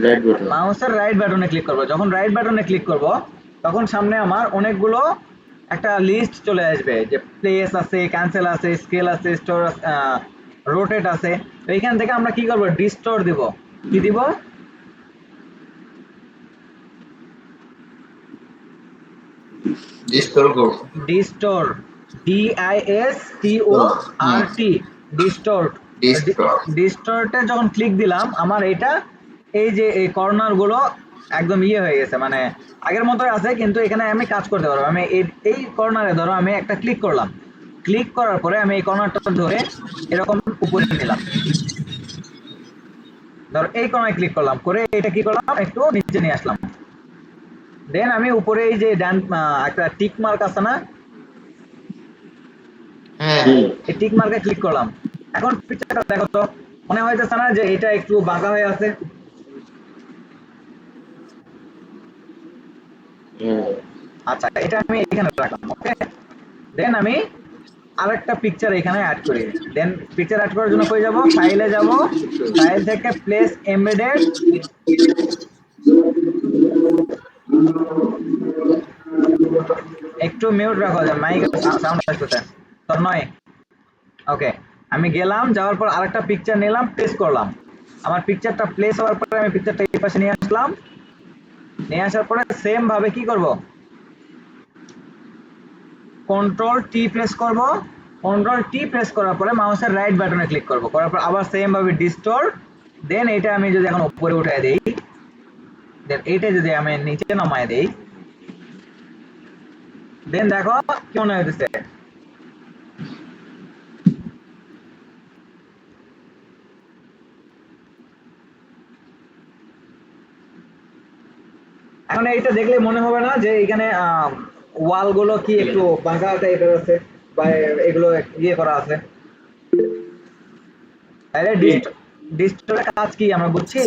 রাইট বাটন। মাউসের রাইট বাটনে ক্লিক করব। যখন রাইট বাটনে ক্লিক করব তখন সামনে আমার অনেকগুলো একটা লিস্ট চলে আসবে, যে প্লেস আছে, ক্যান্সেল আছে, স্কেল আছে, স্টোর, রোটেট আছে। তো এইখান থেকে আমরা কি করব, ডিস্টোর দিব। কি দিব, ডিস্টোর করব। ডিস্টোর, ডি আই এস টি ও আর টি, ডিস্টোর্ট। ডিস্টোর। ডিস্টোর্টে যখন ক্লিক দিলাম, আমার এটা এই যে এই কর্নার গুলো একদম ইয়ে হয়ে গেছে, মানে আগের মতোই আছে, কিন্তু এখানে আমি কাজ করতে পারবো। আমি এই কর্নারে ধরো আমি একটা ক্লিক করলাম, ক্লিক করার পরে আমি এই কর্নারটা ধরে এরকম উপরে নিলাম, ধরো এই কর্নারে ক্লিক করলাম, করে এটা কি করলাম, একটু নিচে নিয়ে আসলাম। দেন আমি উপরে এই যে ডান একটা টিক মার্ক আছে না, হ্যাঁ। এই টিক মার্কে ক্লিক করলাম। এখন পিকচারটা দেখো তো, মনে হইতেছে না যে এটা একটু বাঁকা হয়ে আছে। আচ্ছা, এটা আমি এখানে রাখলাম। ওকে, দেন আমি আরেকটা পিকচার এখানে অ্যাড করি। দেন পিকচার অ্যাড করার জন্য কই যাব, ফাইলে যাব, ফাইল থেকে প্লেস এমবেডেড, একটু মিউট রাখো, যে মাইকের সাউন্ড আসতেছে তোর নয়। ওকে, আমি গেলাম, যাওয়ার পর আরেকটা পিকচার নিলাম, প্লেস করলাম। আমার পিকচারটা প্লেস হওয়ার পরে আমি পিকচারটা এই পাশে নিয়ে আসলাম, নিয়ে আসার পরে সেম ভাবে কি করব, কন্ট্রোল টি প্রেস করব। কন্ট্রোল টি প্রেস করার পরে মাউসের রাইট বাটনে ক্লিক করব, করার পর আবার সেম ভাবে ডিস্টোর। দেন এটা আমি যদি এখন উপরে উঠায় দেই, দেন এইটা যদি আমি নিচে নামায় দেই, দেন দেখো কি মনে হইতেছে, এখন এইটা দেখলে মনে হবে না যে এখানে ওয়াল গুলো কি একটু বাঁকা টাইপের আছে, বা এগুলো ইয়ে করা আছে। তাহলে ডিস্টরের কাজ কি আমরা বুঝছি?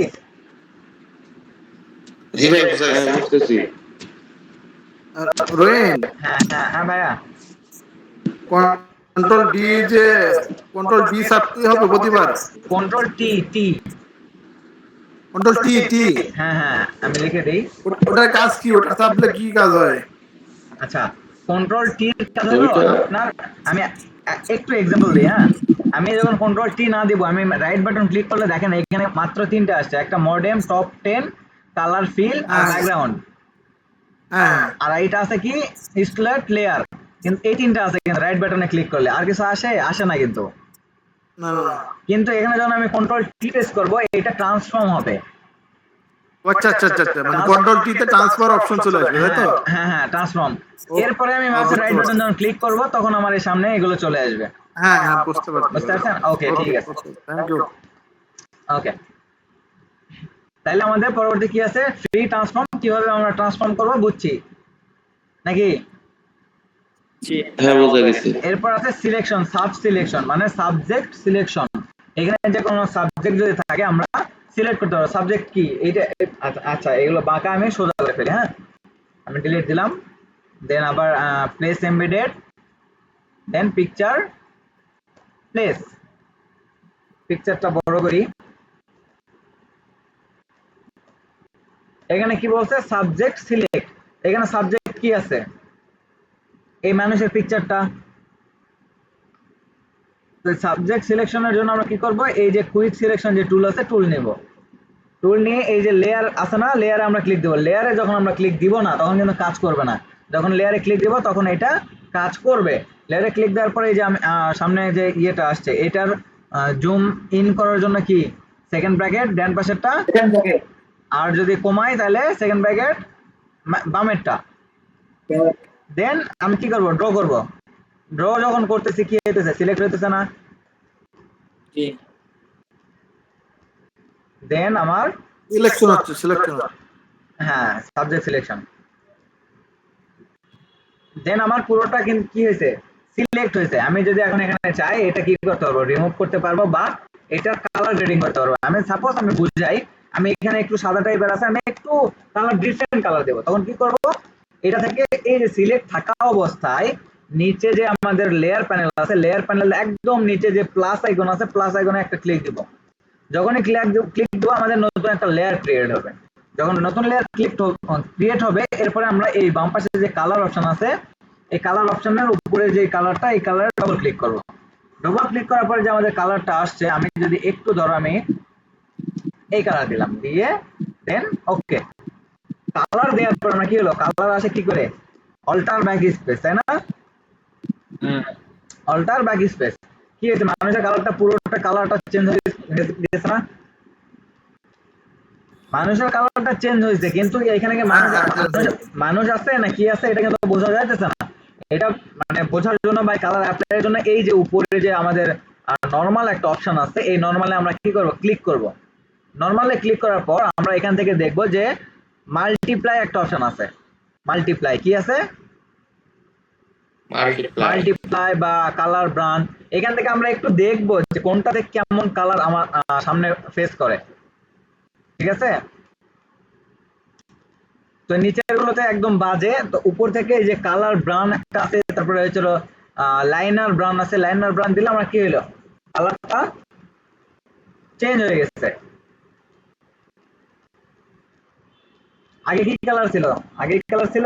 জি ভাই বুঝতেছি। রোয়েন, হ্যাঁ হ্যাঁ হ্যাঁ ভাইয়া। কন্ট্রোল ডি যে কন্ট্রোল ডি চাপতে হবে প্রতিবার। কন্ট্রোল টি টি। কন্ট্রোল টি টি হ্যাঁ হ্যাঁ আমি লিখে দিই। ওটার কাজ কি? ওটা চাপলে কি কাজ হয়? আচ্ছা, কন্ট্রোল টি কাজ হলো ওইটা আপনার, আমি একটু এক্সাম্পল দিই। হ্যাঁ, আমি যখন কন্ট্রোল টি না দিব, আমি রাইট বাটন ক্লিক করলে দেখেন এখানে মাত্র তিনটা আসছে, একটা মডেম, টপ 10, কালার ফিল আর হ্যাঁ ব্যাকগ্রাউন্ড। হ্যাঁ। আর এইটা আছে কি, স্ট্যান্ডার্ড লেয়ার। কিন্তু এই তিনটা আছে কিন্তু রাইট বাটনে ক্লিক করলে, আর কিছু আসে না কিন্তু। না না না। কিন্তু এখানে যখন আমি কন্ট্রোল টি প্রেস করব, এটা ট্রান্সফর্ম হবে। আচ্ছা আচ্ছা আচ্ছা আচ্ছা, মানে কন্ট্রোল টি তে ট্রান্সফার অপশন চলে আসবে, তাই হ্যাঁ তো? হ্যাঁ হ্যাঁ ট্রান্সফর্ম। ও এরপরে আমি মাউসের বুঝতে রাইট বাটন পারছি। যখন ক্লিক করব, তখন আমার এই সামনে এগুলো চলে আসবে। হ্যাঁ হ্যাঁ, বুঝতে পারছি বুঝতে ভাই। পারছেন? ওকে ঠিক ওকে আছে। ওকে, থ্যাংক ইউ। ওকে, তাহলে আমাদের পরবর্তী কি আছে, ফ্রি ট্রান্সফর্ম কিভাবে আমরা ট্রান্সফর্ম করব বুঝছি নাকি? হ্যাঁ বোঝা গেছে। এরপর আছে সিলেকশন, সাব সিলেকশন মানে সাবজেক্ট সিলেকশন। এখানে যে কোনো সাবজেক্ট যদি থাকে আমরা সিলেক্ট করতে পারবো। সাবজেক্ট কি এইটা? আচ্ছা আচ্ছা, এগুলো বাঁকা আমি সোজা করে ফেলি। হ্যাঁ, আমি ডিলিট দিলাম। দেন আবার প্লেস এমবেডেড, দেন পিকচার প্লেস। পিকচারটা বড় করি। এখানে কি বলছে, সাবজেক্ট সিলেক্ট। এখানে সাবজেক্ট কি আছে, এই মানুষের পিকচারটা। তো সাবজেক্ট সিলেকশনের জন্য আমরা কি করব, এই যে কুইক সিলেকশন যে টুল আছে, টুল নেব। টুল নিয়ে এই যে লেয়ার আছে না, লেয়ারে আমরা ক্লিক দেবো। লেয়ারে যখন আমরা ক্লিক দিব না, তখন কিন্তু কাজ করবে না। যখন লেয়ারে ক্লিক দিব, তখন এটা কাজ করবে। লেয়ারে ক্লিক দেওয়ার পরে এই যে সামনে যে ইয়েটা আসছে, এটার জুম ইন করার জন্য কি, সেকেন্ড ব্র্যাকেট ডান পাশেরটা, আর যদি কমাই তাহলে সেকেন্ড ব্র্যাকেট বামেরটা। দেন আমি কি করব, ড্র করব। ড্র যখন করতেছি কি হইতেছে, সিলেক্ট হইতেছে না। দেন আমার, ইলেকশন হচ্ছে, সিলেকশন হচ্ছে। হ্যাঁ সাবজেক্ট সিলেকশন। দেন আমার পুরোটা কিন্তু কি হয়েছে, সিলেক্ট হয়েছে। আমি যদি এখন এখানে চাই, এটা কি করতে পারবো, রিমুভ করতে পারবো, বা এটা কালার গ্রেডিং করতে পারবো। আমি সাপোজ আমি বুঝাই, আমি এখানে একটু সাদা টাইপের আছে, আমি একটু কালার ডিফারেন্ট কালার দেবো। তখন কি করব, এটা থেকে এই যে সিলেক্ট থাকা অবস্থায় নিচে যে আমাদের লেয়ার প্যানেল আছে, লেয়ার প্যানেল একদম নিচে যে প্লাস আইকন আছে, প্লাস আইকনে একটা ক্লিক দিব। যখনই ক্লিক দেবো, আমাদের নতুন একটা লেয়ার ক্রিয়েট হবে। যখন নতুন লেয়ার ক্রিয়েট হবে, এরপরে আমরা এই বাম পাশে যে কালার অপশন আছে, এই কালার অপশনের উপরে যে কালারটা, এই কালারে ডবল ক্লিক করব। ডবল ক্লিক করার পরে যে আমাদের কালারটা আসছে, আমি যদি একটু ধরো আমি এই কালার দিলাম, দিয়ে দেন ওকে। কালার দেওয়ার পর আমরা কি হলো, কালার আসে কি করে, অল্টার ব্যাক স্পেস, তাই না? অল্টার ব্যাক স্পেস কি হয়েছে, মানুষের কালারটা পুরোটা কালারটা চেঞ্জ হয়ে গেছে না? মানুষের কালারটা চেঞ্জ হয়েছে, কিন্তু এখানে কি হ্যাঁ হ্যাঁ, মানুষ আছে না কি আছে, এটা কিন্তু বোঝা যাইতেছে না। এটা মানে বোঝার জন্য বা কালার অ্যাপ্লাইয়ের জন্য এই যে উপরে যে আমাদের নর্মাল একটা অপশন আছে, এই নর্মালে আমরা কি করব, ক্লিক করব। নর্মালে ক্লিক করার পর আমরা এখান থেকে দেখব যে মাল্টিপ্লাই একটা অপশন আছে। মাল্টিপ্লাই কি আছে, মাল্টিপ্লাই বা কালার ব্রান্ড। এখান থেকে আমরা একটু দেখবো যে কোনটাতে কেমন কালার আমার সামনে ফেস করে। ঠিক আছে, তো নিচের গুলোতে একদম বাজে। তো উপর থেকে এই যে কালার ব্রাউন একটা আছে, তারপরে হচ্ছিল লাইনার ব্রাউন আছে, লাইনার ব্রাউন দিলে আমার কি হলো, কালারটা চেঞ্জ হয়ে গেছে। আগে কি কালার ছিল, আগে কি কালার ছিল,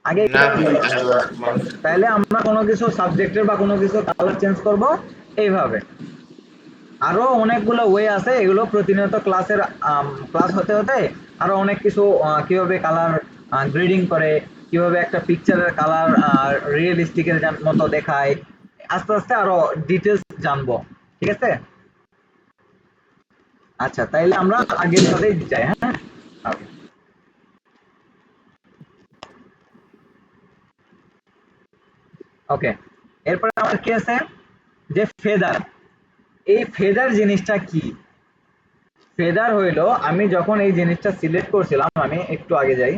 আগে কি কালার ছিল। তাহলে আমরা কোনো কিছু সাবজেক্টের বা কোনো কিছু কালার চেঞ্জ করব এইভাবে। আরো অনেকগুলো ওয়ে আছে, এগুলো প্রতিনিয়ত ক্লাসের ক্লাস হতে হতে আরো অনেক কিছু কিভাবে কালার গ্রেডিং করে, কিভাবে একটা পিকচারের কালার রিয়েলিস্টিকের মতো দেখায়, আস্তে আস্তে আরো ডিটেলস জানবো। ঠিক আছে, আচ্ছা তাইলে আমরা আগের সাথেই যাই। হ্যাঁ, ওকে। এরপরে আমার কি আছে, যে ফেদার। এই ফেদার জিনিসটা কি, ফেদার হইলো, আমি যখন এই জিনিসটা সিলেক্ট করছিলাম, আমি একটু আগে যাই,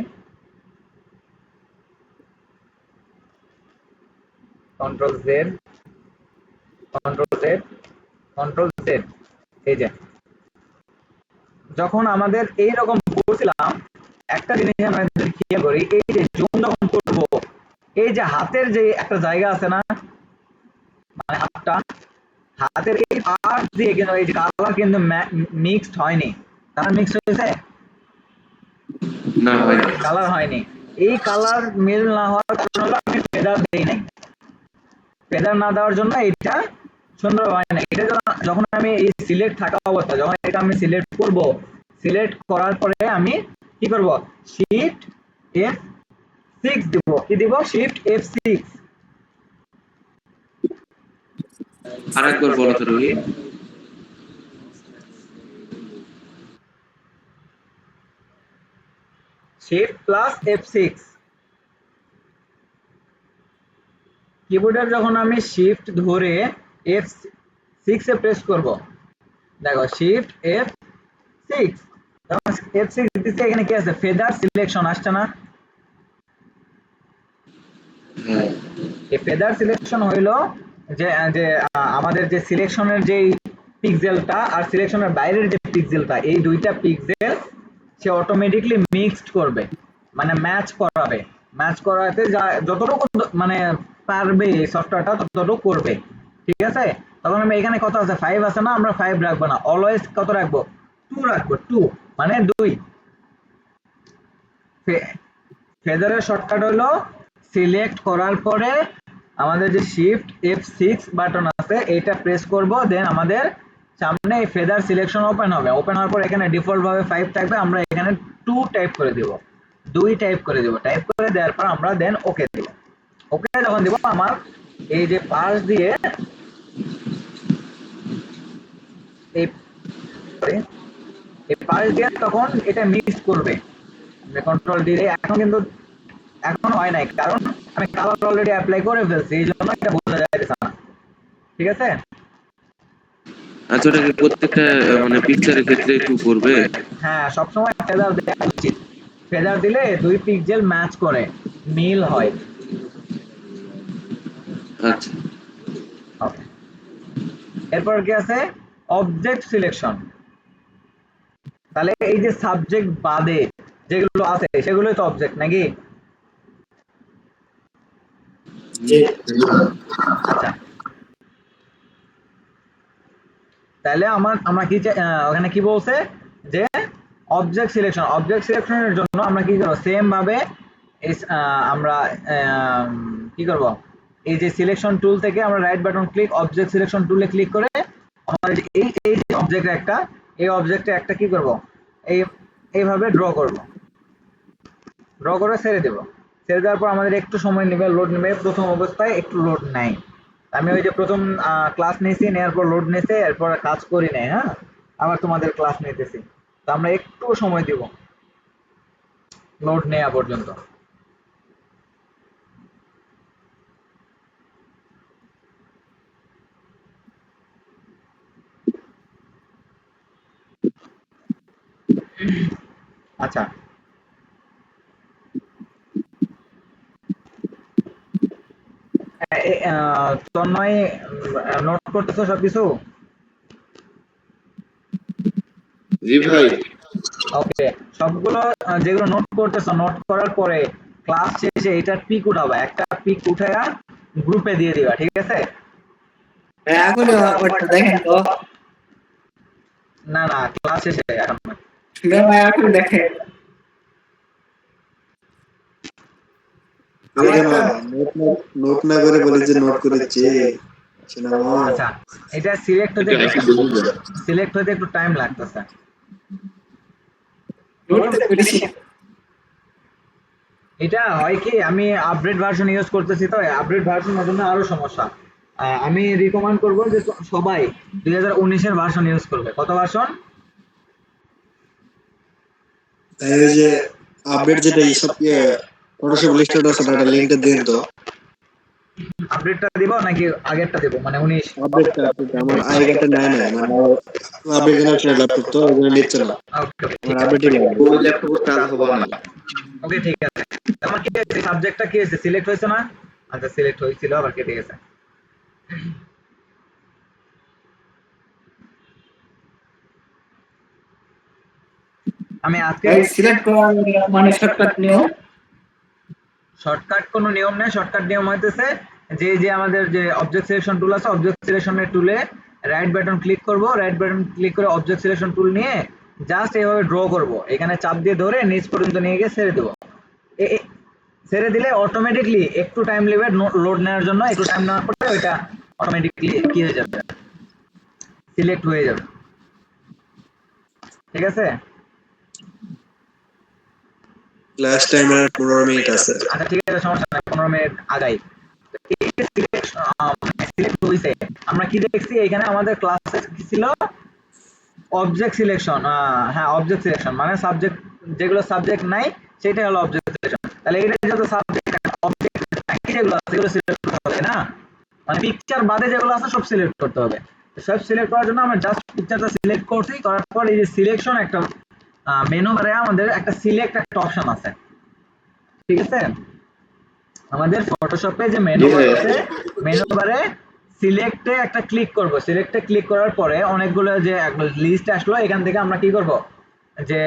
control Z, control Z, control set. এই যে যখন আমাদের এইরকম করছিলাম, একটা জিনিস আমরা যদি খেয়াল করি, এই যে জুম যখন করবো, এই যে হাতের যে একটা জায়গা আছে না, মানে হাতটা, হাতের এই পার্ট দিয়ে কিন্তু এই যে কালার কিন্তু মিক্সড হয়নি। কালার মিক্সড হয়েছে? না হয় না। কালার হয়নি। এই কালার মিল না হওয়ার কারণ হলো আমি ফেদার দেই নাই। ফেদার না দেওয়ার জন্য এটা সুন্দর হয় না। এটা যখন আমি এই সিলেক্ট থাকা অবস্থা, যখন এটা আমি সিলেক্ট করব, সিলেক্ট করার পরে আমি কি করব, শিফট F6 দিব। কি দিব? Shift F6। আরেকবার বলো তো রোহিত। Shift plus F6। কিবোর্ডের যখন আমি শিফট ধরে F6 এ প্রেস করব, দেখো শিফট F6, F6 দিতে এখানে কি আছে? ফেদার সিলেকশন আসছে না? হ্যাঁ এই ফেদার সিলেকশন হইলো যে যে আমাদের যে সিলেকশনের যে পিক্সেলটা আর সিলেকশনের বাইরের যে পিক্সেলটা, এই দুইটা পিক্সেল সে অটোমেটিকলি মিক্সড করবে, মানে ম্যাচ করাবে। ম্যাচ করাতে যতটুকু মানে পারবে এই সফটওয়্যারটা ততটুকু করবে। ঠিক আছে? তখন আমি এখানে কত আছে? 5 আছে না? আমরা 5 রাখবো না, অলওয়েজ কত রাখবো? 2 রাখবো। 2 মানে 2। ফেদারের শর্টকাট হলো সিলেক্ট করার পরে আমাদের যে শিফট F6 বাটন আছে এটা প্রেস করব, দেন আমাদের সামনে এই ফেদার সিলেকশন ওপেন হবে। ওপেন হওয়ার পর এখানে ডিফল্ট ভাবে 5 থাকবে, আমরা এখানে 2 টাইপ করে দিব, 2 টাইপ করে দিব। টাইপ করে দেওয়ার পর আমরা দেন ওকে দিব। ওকে যখন দিব, আমার এই যে পাশ দিয়ে এই এই পাশ দিয়ে তখন এটা মিক্স করবে। কন্ট্রোল দিলে এখন কিন্তু এখন হয় নাই, কারণ আমি কালার অলরেডি অ্যাপ্লাই করে ফেলছি, এই জন্য এটা বোঝা যাইতেছে না। ঠিক আছে? আচ্ছা, ওটা কি প্রত্যেকটা মানে পিকচারের ক্ষেত্রে একটু করবে? হ্যাঁ, সবসময় ফেদার দেওয়া উচিত। ফেদার দিলে 2 পিক্সেল ম্যাচ করে, মিল হয়। আচ্ছা ওকে। এরপর কি আছে? Object selection. তাহলে এই যে সাবজেক্ট বাদে যেগুলো আছে সেগুলোই তো অবজেক্ট নাকি? আচ্ছা, তাহলে আমরা কি ওখানে কি বলছে যে অবজেক্ট সিলেকশন, অবজেক্ট সিলেকশনের জন্য আমরা কি করব? সেম ভাবে আমরা কি করব? এই যে সিলেকশন টুল থেকে আমরা right button click, object selection টুলে ক্লিক করে আমাদের এই যে অবজেক্ট একটা, এই অবজেক্টে একটা কি করব? এই এইভাবে ড্র করব। ড্র করে ছেড়ে দেব। ছেড়ে দেওয়ার পর আমাদের একটু সময় নেবে, লোড নেবে। প্রথম অবস্থায় একটু লোড নেয়। আমি ওই যে প্রথম ক্লাস নিয়েছি, নেওয়ার পর লোড নিয়েছে, এরপর কাজ করি নাই। হ্যাঁ, আবার তোমাদের ক্লাস নিতেছি, তো আমরা একটু সময় দিব লোড নেওয়া পর্যন্ত। আচ্ছা, তন্ময় নোট করতেছো সবকিছু? জি ভাই। ওকে, সবগুলো যেগুলো নোট করতেছো, নোট করার পরে ক্লাস শেষে এটার পিক উঠাবা, একটা পিক উঠায়া গ্রুপে দিয়ে দিবা। ঠিক আছে? এখন ওটা দেখেন তো। না না, ক্লাস শেষে, এখন না। ভাই এখন দেখেন। নোট না করে বলে যে নোট করেছে সিনেমা। আচ্ছা, এটা সিলেক্ট হতে একটু টাইম লাগতেছে। নোট করেছি। এটা হয় কি, আমি আপডেট ভার্সন ইউজ করতেছি, তো আপডেট ভার্সনের জন্য আরো সমস্যা। আমি রিকমেন্ড করব যে সবাই 2019 এর ভার্সন ইউজ করবে। কত ভার্সন? তাই ওই যে আপডেট যেটা সব ফটোশপ লিস্টেড আছে না, লিংকটা দিন তো। আপডেটটা দিব নাকি আগেরটা দিব, মানে 19? আপডেটটা আমার আগেরটা নাই মানে আপডেট জেনারেশনের ল্যাপটপ তো ওগুলো নিচ্ছে না। ওকে ওকে, ঠিক আমার আছে। আপডেটই লাগবে। ওই ল্যাপটপে কাজ হবে না। ওকে ঠিক আছে। আমার কি সাবজেক্টটা কি হয়েছে? সিলেক্ট হয়েছে না? আচ্ছা, সিলেক্ট হয়েছিল, আবার কেটে গেছে। আমি আজকে এই সিলেক্ট করা মানে শর্টকাট নিও। শর্টকাট কোনো নিয়ম নেই। শর্টকাট নিয়ম হইতেছে যে আমাদের যে অবজেক্ট সিলেকশন টুল আছে, অবজেক্ট সিলেকশনের টুলে রাইট বাটন ক্লিক করব, রাইট বাটন ক্লিক করে অবজেক্ট সিলেকশন টুল নিয়ে জাস্ট এইভাবে ড্র করব, এখানে চাপ দিয়ে ধরে নিচ পর্যন্ত নিয়ে গিয়ে ছেড়ে দেবো। ছেড়ে দিলে অটোমেটিকলি একটু টাইম নেবে লোড নেওয়ার জন্য, একটু টাইম নেওয়ার পরে ওইটা অটোমেটিকলি কি হয়ে যাবে, সিলেক্ট হয়ে যাবে। ঠিক আছে? লাস্ট টাইম আর 15 মিনিট আছে। আচ্ছা ঠিক আছে, সমস্যা নাই, 15 মিনিট আগাই। সিলেক্ট হইছে, আমরা কি দেখছি এখানে আমাদের ক্লাসে কি ছিল, অবজেক্ট সিলেকশন। হ্যাঁ, অবজেক্ট সিলেকশন মানে সাবজেক্ট, যেগুলো সাবজেক্ট নাই সেটাই হলো অবজেক্ট সিলেকশন। তাহলে এটা যত সাবজেক্ট অবজেক্ট যেগুলো আছে সেগুলো সিলেক্ট করতে হবে না, মানে পিকচার বাদে যেগুলো আছে সব সিলেক্ট করতে হবে। সব সিলেক্ট করার জন্য আমরা জাস্ট পিকচারটা সিলেক্ট করছি, করার পর এই যে সিলেকশন একটা মেনু বারে আমাদের একটা সিলেক্ট একটা অপশন আছে। ঠিক আছে? আমাদের ফটোশপে যে মেনু বার আছে, মেনু বারে সিলেক্টে একটা ক্লিক করব, সিলেক্টে ক্লিক করার পরে অনেকগুলো যে লিস্ট আসলো, এখান থেকে আমরা কি করব, যে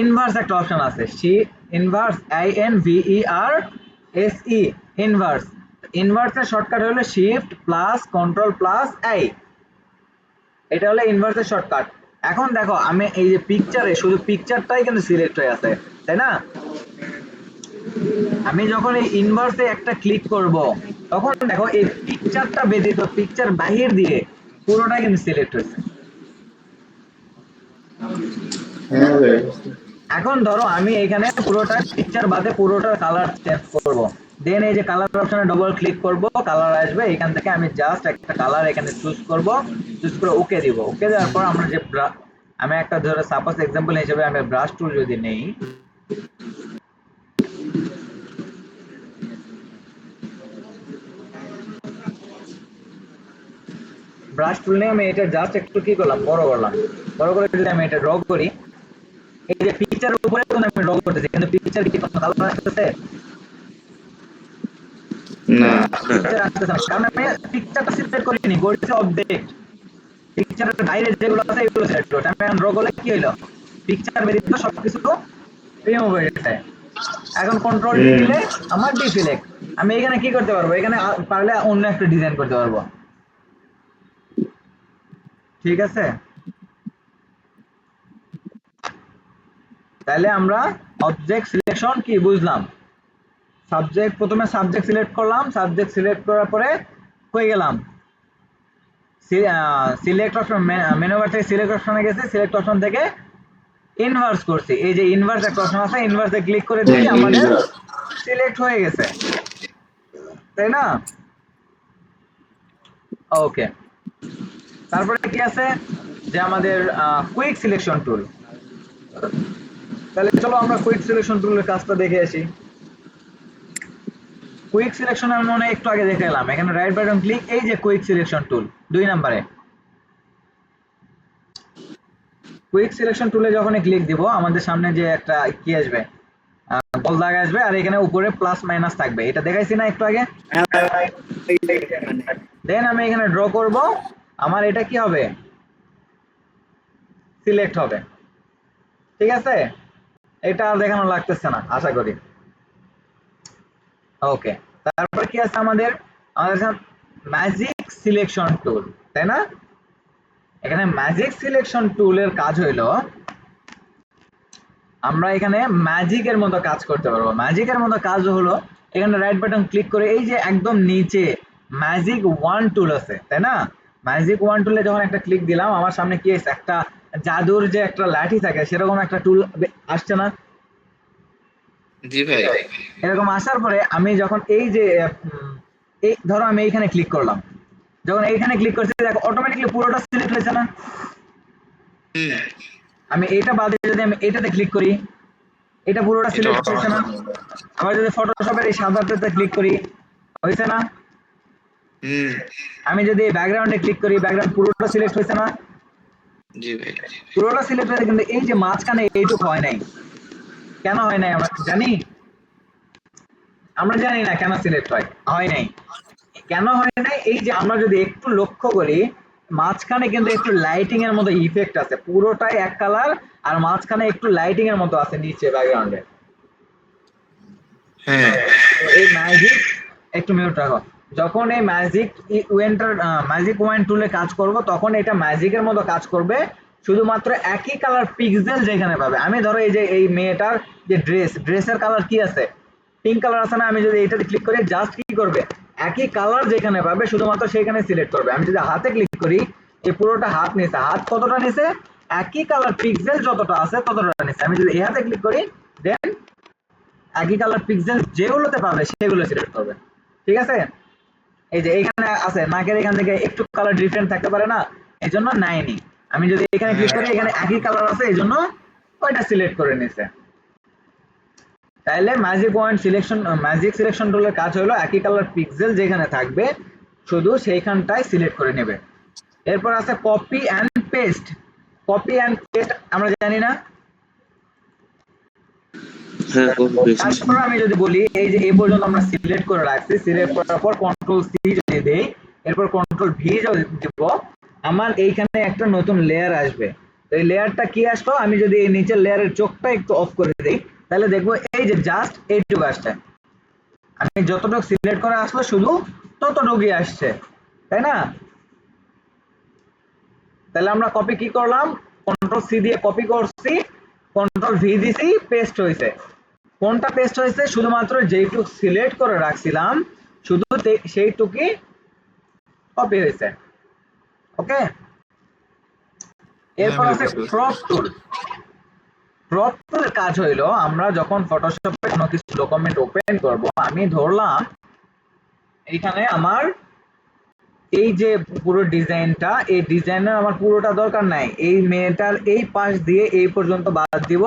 ইনভার্স একটা অপশন আছে, সি ইনভার্স, INVERSE, ইনভার্স। ইনভার্সের শর্টকাট হলো shift plus control plus I, এটা হলো ইনভার্সের শর্টকাট। এখন দেখো আমি এই যে পিকচারে শুধু পিকচারটাই কিন্তু সিলেক্ট হয়ে আছে, তাই না? আমি যখন এই ইনভার্সে একটা ক্লিক করব, তখন দেখো এই পিকচারটা ব্যতীত পিকচার বাহির দিয়ে পুরোটাই কিন্তু সিলেক্ট হয়েছে। হ্যাঁ ভাই। এখন ধরো আমি এখানে পুরোটা পিকচার বাদে পুরোটার কালার চেঞ্জ করব, দেন এই যে কালার অপশনে ডবল ক্লিক করব, কালার আসবে, এখান থেকে আমি জাস্ট একটা কালার এখানে চুজ করব, চুজ করে ওকে দিব। ওকে দেওয়ার পর আমরা যে আমি একটা ধরো সাপোজ এক্সাম্পল হিসেবে আমি ব্রাশ টুল যদি নেই, ব্রাশ টুল নিয়ে আমি এটা জাস্ট একটু কি করলাম, বড় করলাম। বড় করে যদি আমি এটা ড্র করি, এই যে পিকচারের উপরে কিন্তু আমি ড্র করতেছি, কিন্তু পিকচার কি কোনো কালার আসতেছে? না। পিকচার আসতেছে না, কারণ আমি পিকচারটা সিলেক্ট করিনি, করেছি অবজেক্ট। পিকচারের বাইরে যেগুলো আছে এগুলো সিলেক্ট করতে আমি এখন ড্র করলে কি হইলো, পিকচার ব্যতীত সবকিছু রিমুভ হয়ে গেছে। এখন কন্ট্রোল ডি দিলে আমার ডিসিলেক্ট। আমি এখানে কি করতে পারবো, এখানে পারলে অন্য একটা ডিজাইন করতে পারবো। ঠিক আছে? তাহলে আমরা অবজেক্ট সিলেকশন কি বুঝলাম, সাবজেক্ট প্রথমে সাবজেক্ট সিলেক্ট করলাম, সাবজেক্ট সিলেক্ট করার পরে হয়ে গেলাম সিলেক্ট অপশন, মেনু বার থেকে সিলেক্ট অপশনে গেছি, সিলেক্ট অপশন থেকে ইনভার্স করছি, এই যে ইনভার্স একটা অপশন আছে, ইনভার্সে ক্লিক করে দিলে আমাদের সিলেক্ট হয়ে গেছে, তাই না? ওকে, তারপরে কি আছে, যে আমাদের কুইক সিলেকশন টুল। তাহলে চলো আমরা কুইক সিলেকশন টুলের কাজটা দেখে আসি। কুইক সিলেকশন আমি মনে একটু আগে দেখে এলাম, এখানে রাইট বাটন ক্লিক, এই যে কুইক সিলেকশন টুল 2 নম্বরে। কুইক সিলেকশন টুলে যখনই ক্লিক দিব, আমাদের সামনে যে একটা কি আসবে, গোল দাগ আসবে, আর এখানে উপরে প্লাস মাইনাস থাকবে, এটা দেখাইছি না একটু আগে। দেন আমি এখানে ড্র করব, আমার এটা কি হবে, সিলেক্ট হবে। ঠিক আছে? এটা আর দেখানো লাগতেছে না আশা করি। ওকে, তারপর কি আছে আমাদের, আমাদের ম্যাজিক সিলেকশন টুল, তাই না? এখানে ম্যাজিক সিলেকশন টুলের কাজ হইলো আমরা এখানে ম্যাজিকের মতো কাজ করতে পারবো। ম্যাজিকের মতো কাজ হলো এখানে রাইট বাটন ক্লিক করে এই যে একদম নিচে ম্যাজিক 1 টুল আছে, তাই না? ম্যাজিক 1 টুলে যখন একটা ক্লিক দিলাম, আমার সামনে কি এসে একটা জাদুর যে একটা লাঠি থাকে সেরকম একটা টুল আসছে না? জি ভাই। এরকম আসার পরে আমি যখন এই যে এই ধরো আমি এইখানে ক্লিক করলাম, যখন এইখানে ক্লিক করছি দেখো অটোমেটিক্যালি পুরোটা সিলেক্ট হয়েছে না? আমি এটা বাদে যদি আমি এটাতে ক্লিক করি, এটা পুরোটা সিলেক্ট হয়েছে না? আবার যদি ফটোশপের এই সাদাটাতে ক্লিক করি, হয়েছে না? আমি যদি ব্যাকগ্রাউন্ডে ক্লিক করি, ব্যাকগ্রাউন্ড পুরোটা সিলেক্ট হয়েছে না? জি ভাই। পুরোটা সিলেক্ট হয়েছে, কিন্তু এই যে মাঝখানে এইটুকু হয় নাই। কেন হয় নাই আমরা জানি? আমরা জানি না কেন সিলেক্ট হয় নাই। কেন হয় নাই, এই যে আমরা যদি একটু লক্ষ্য করি, মাঝখানে কিন্তু একটু লাইটিং এর মতো ইফেক্ট আছে, পুরোটাই এক কালার আর মাঝখানে একটু লাইটিং এর মতো আছে নিচে ব্যাকগ্রাউন্ডে। হ্যাঁ এই ম্যাজিক একটু মিউট রাখো। যখন এই ম্যাজিক ওয়ান টুলে কাজ করব তখন এটা ম্যাজিকের মতো কাজ করবে, শুধুমাত্র একই কালার পিক্সেল যেখানে পাবে। আমি ধরো এই যে এই মেয়েটার যে ড্রেসের কালার কি আছে, পিঙ্ক কালার আছে না, আমি যদি এইটাতে ক্লিক করি জাস্ট কি করবে, একই কালার যেখানে পাবে শুধুমাত্র সেখানে সিলেক্ট করবে। আমি যদি হাতে ক্লিক করি, এই পুরোটা হাত নিছে, হাত কতটা নিছে, একই কালার পিক্সেল যতটা আছে ততটা নিছে। আমি যদি এই হাতে ক্লিক করি দেন একই কালার পিক্সেল যেগুলোতে পাবে সেগুলো সিলেক্ট করবে। ঠিক আছে, এই যে এইখানে আছে নাকের এখান থেকে একটু কালার ডিফারেন্ট থাকতে পারে না, এই জন্য নাইনি। আমি যদি এখানে ক্লিক করি এখানে একই কালার আছে এই জন্য ওইটা সিলেক্ট করে নিছে। তাইলে ম্যাজিক সিলেকশন টুলের কাজ হলো একই কালার পিক্সেল যেখানে থাকবে শুধু সেইখানটাই সিলেক্ট করে নেবে। এরপর আছে copy and paste. Copy and paste আমরা জানি না। হ্যাঁ কপি পেস্ট। তারপর আমি যদি বলি এই যে এই পর্যন্ত আমরা সিলেক্ট করে রাখছি, সিলেক্ট করার পর কন্ট্রোল সি যদি দেই, এরপর কন্ট্রোল ভি যদি দিব, আমার এইখানে একটা নতুন লেয়ার আসবে। তো এই লেয়ারটা কি আসলো, আমি যদি এই নিচের লেয়ারের চোখটা একটু অফ করে দিই তাহলে দেখবো এই যে জাস্ট এইটুকু আসছে। আমি যতটুকু সিলেক্ট করে আসলো শুধু ততটুকুই আসছে, তাই না? তাহলে আমরা কপি কি করলাম, কন্ট্রোল সি দিয়ে কপি করছি, কন্ট্রোল ভি দিছি, পেস্ট হয়েছে। কোনটা পেস্ট হয়েছে, শুধুমাত্র যেইটুক সিলেক্ট করে রাখছিলাম শুধু সেইটুকুই কপি হয়েছে। ওকে, হ্যাঁ এরপর ভাই আছে বুঝতে পারছি। ক্রপ টুল। ক্রপ টুলের কাজ হইলো আমরা যখন ফটোশপে কোনো কিছু ডকুমেন্ট ওপেন করব, আমি ধরলাম এইখানে আমার এই যে পুরো ডিজাইনটা, এই ডিজাইনের আমার পুরোটা দরকার নাই, এই মেয়েটার এই পাশ দিয়ে এই পর্যন্ত বাদ দিব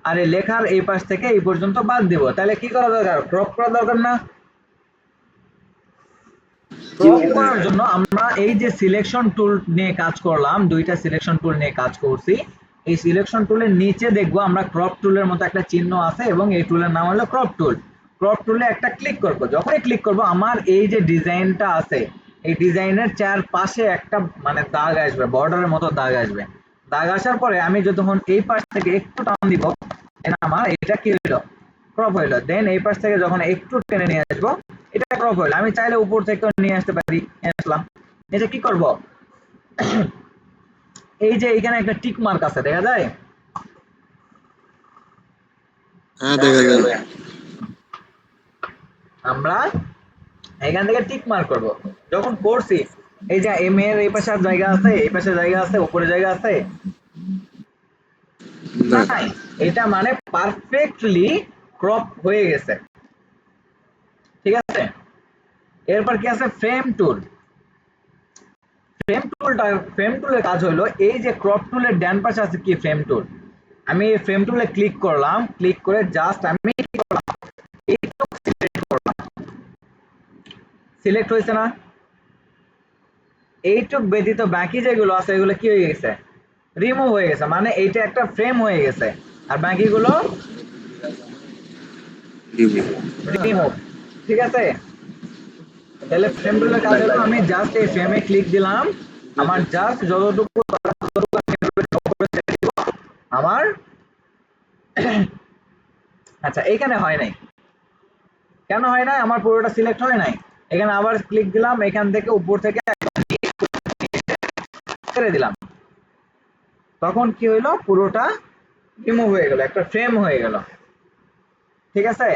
আর এই লেখার এই পাশ থেকে এই পর্যন্ত বাদ দিব। তাহলে কি করা দরকার, ক্রপ করা দরকার না? ক্রপ করার জন্য আমরা এই যে সিলেকশন টুল নিয়ে কাজ করলাম, দুইটা সিলেকশন টুল নিয়ে কাজ করছি, এই সিলেকশন টুলের নিচে দেখবো আমরা ক্রপ টুলের মতো একটা চিহ্ন আছে এবং এই টুলের নাম হলো ক্রপ টুল। ক্রপ টুলে একটা ক্লিক করব, যখনই ক্লিক করব আমার এই যে ডিজাইনটা আছে এই ডিজাইনের চারপাশে একটা মানে দাগ আসবে, বর্ডারের মতো দাগ আসবে। দাগ আসার পরে আমি যখন এই পাশ থেকে একটু টান দিব আমার এটা কি হইলো, ক্রপ হইলো। দেন এই পাশ থেকে যখন একটু টেনে নিয়ে আসবো এটা ক্রপ হইলো। আমি চাইলে উপর থেকে নিয়ে আসতে পারি, আসলাম। এটা কি করব, এই যে এখানে একটা টিক মার্ক আছে দেখা যায়, হ্যাঁ দেখা যায়। আমরা এখান থেকে টিক মার্ক করব। যখন করছি এই যে এম এর এই পাশে জায়গা আছে, এই পাশে জায়গা আছে, উপরে জায়গা আছে, না নাই, এটা মানে পারফেক্টলি ক্রপ হয়ে গেছে। ঠিক আছে, এরপর কি আছে, ফ্রেম টুল। ফ্রেম টুলের কাজ হলো এই যে ক্রপ টুলের ডান পাশে আছে কি ফ্রেম টুল, আমি এই ফ্রেম টুলে ক্লিক করলাম, ক্লিক করে জাস্ট আমি সিলেক্ট হয়েছে না, এইটুক ব্যতীত বাকি যেগুলো আছে এগুলো কি হয়ে গেছে, রিমুভ হয়ে গেছে, মানে এইটা একটা ফ্রেম হয়ে গেছে আর বাকিগুলো রিমুভ। ঠিক আছে, তাহলে ফ্রেম টুলের কাজ হলো আমি জাস্ট এই ফ্রেমে ক্লিক দিলাম, আমার জাস্ট যতটুকু আমার আচ্ছা এখানে হয় নাই, কেন হয় নাই, আমার পুরোটা সিলেক্ট হয় নাই। এখানে আবার ক্লিক দিলাম, এখান থেকে উপর থেকে ছেড়ে দিলাম, তখন কি হইলো, পুরোটা রিমুভ হয়ে গেল, একটা ফ্রেম হয়ে গেল। ঠিক আছে,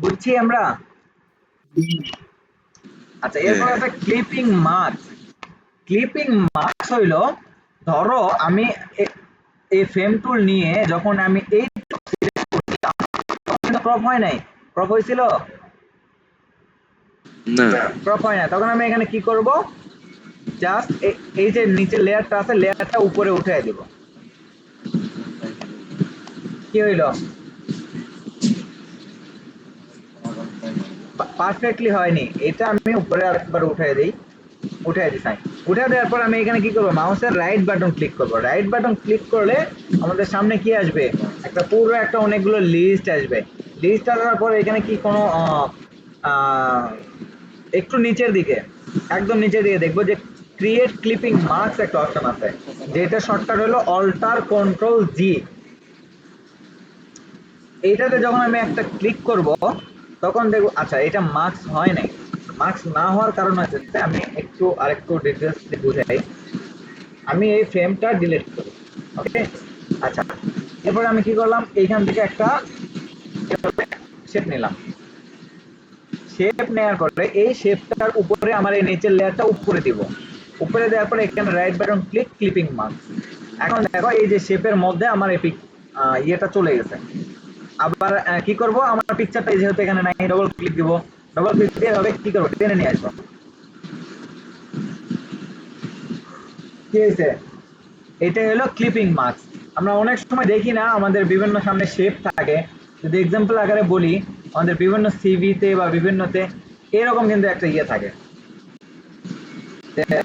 বুঝছি আমরা। আচ্ছা এরপর হ্যাঁ আছে ক্লিপিং মার্কস। ক্লিপিং মার্কস হইলো, ধরো আমি এই ফ্রেম টুল নিয়ে যখন আমি এই ক্রপ হয় নাই, ক্রপ হয়েছিল, না ক্রপ হয় না, তখন আমি এখানে কি করব, জাস্ট এই যে নিচের লেয়ারটা আছে লেয়ারটা উপরে উঠে দিব। কি হইলো, পারফেক্টলি হয়নি, এটা আমি উপরে আরেকবার উঠে দিই, উঠে দিই। উঠে দেওয়ার পর আমি এখানে কি করবো, মাউসের রাইট বাটন ক্লিক করবো। রাইট বাটন ক্লিক করলে আমাদের সামনে কি আসবে, একটা পুরো একটা অনেকগুলো লিস্ট আসবে। লিস্ট আসার পর এখানে কি কোনো একটু নিচের দিকে, একদম নিচের দিকে দেখবো যে ক্রিয়েট ক্লিপিং মার্কস একটা অপশন আছে, যেটা শর্টকাট হলো অল্টার কন্ট্রোল জি। এইটাতে যখন আমি একটা ক্লিক করব তখন দেখব আচ্ছা এটা মার্কস হয় নাই। মার্কস না হওয়ার কারণ হচ্ছে আমি একটু আরেকটু ডিটেলস বুঝাই। আমি এই ফ্রেমটা ডিলিট করি, ওকে। আচ্ছা, এরপরে আমি কি করলাম, এইখান থেকে একটা শেপ নিলাম। শেপ নেওয়ার পরে এই শেপটার উপরে আমার এই নিচের লেয়ারটা উপরে দিব। উপরে দেওয়ার পরে এখানে right button click, clipping marks. এখন দেখো এই যে শেপের মধ্যে আমার এই ইয়েটা চলে গেছে। আবার কি করব, আমার পিকচারটা যেহেতু এখানে নাই, ডবল ক্লিক দিব। ডবল ক্লিক দিয়ে হবে কি করব, টেনে নিয়ে আসবো। কি হয়েছে, এটা হলো ক্লিপিং মার্কস। আমরা অনেক সময় দেখি না, আমাদের বিভিন্ন সামনে শেপ থাকে। যদি এক্সাম্পল আকারে বলি, আমাদের বিভিন্ন সিভিতে বা বিভিন্নতে এরকম কিন্তু একটা ইয়ে থাকে,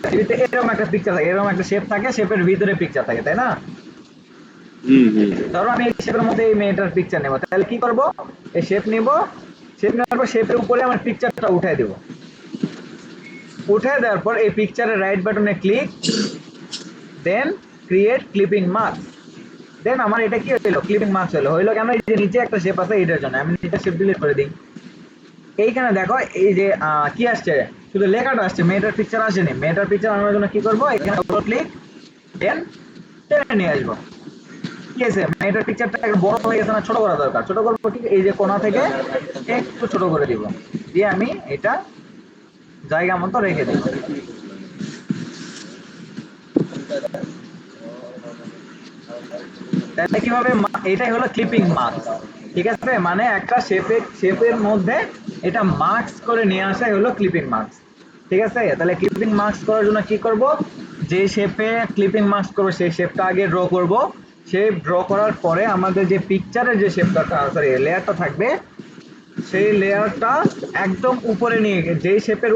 সিভিতে এরকম একটা পিকচার থাকে, এরকম একটা শেপ থাকে, শেপের ভিতরে পিকচার থাকে, তাই না? ধরো আমি এই শেপের মধ্যে এই মেয়েটার পিকচার নেব, তাহলে কি করব, এই শেপ নেব, শেপ নেওয়ার পর শেপের উপরে আমার পিকচারটা উঠাই দেব। উঠে দেওয়ার পর এই পিকচারের রাইট বাটনে ক্লিক, দেন ক্রিয়েট ক্লিপিং মার্কস। দেন আমার এটা কি হলো, ক্লিপিং মার্কস হলো। হইলো কেন, এই যে নিচে একটা শেপ আছে এটার জন্য। আমি এটা শেপ ডিলিট করে দিই। এইখানে দেখো এই যে কি আসছে, শুধু লেখাটা আসছে, মেয়েটার পিকচার আসেনি। মেয়েটার পিকচার আনার জন্য কি করব, এখানে ডবল ক্লিক, দেন টেনে নিয়ে আসবো। কি আছে, মেয়েটার পিকচারটা একটু বড় হয়ে গেছে না, ছোট করা দরকার। ছোট করবো ঠিক এই যে কোণা থেকে একটু ছোট করে দিব, দিয়ে আমি এটা জায়গা মতো রেখে দিব। তাহলে কি হবে, এটাই হলো ক্লিপিং মার্কস। ঠিক আছে, মানে একটা শেপের মধ্যে এটা মার্কস করে নিয়ে আসাই হলো ক্লিপিং মার্কস। ঠিক আছে, তাহলে ক্লিপিং মার্কস করার জন্য কি করব, যে শেপে ক্লিপিং মার্কস করব সেই শেপটা আগে ড্র করব। শেপ ড্র করার পরে আমাদের যে পিকচারের যে শেপটা, সরি লেয়ারটা থাকবে, সেই লেয়ারটা একদম উপরে নিয়ে গিয়ে যেই শেপের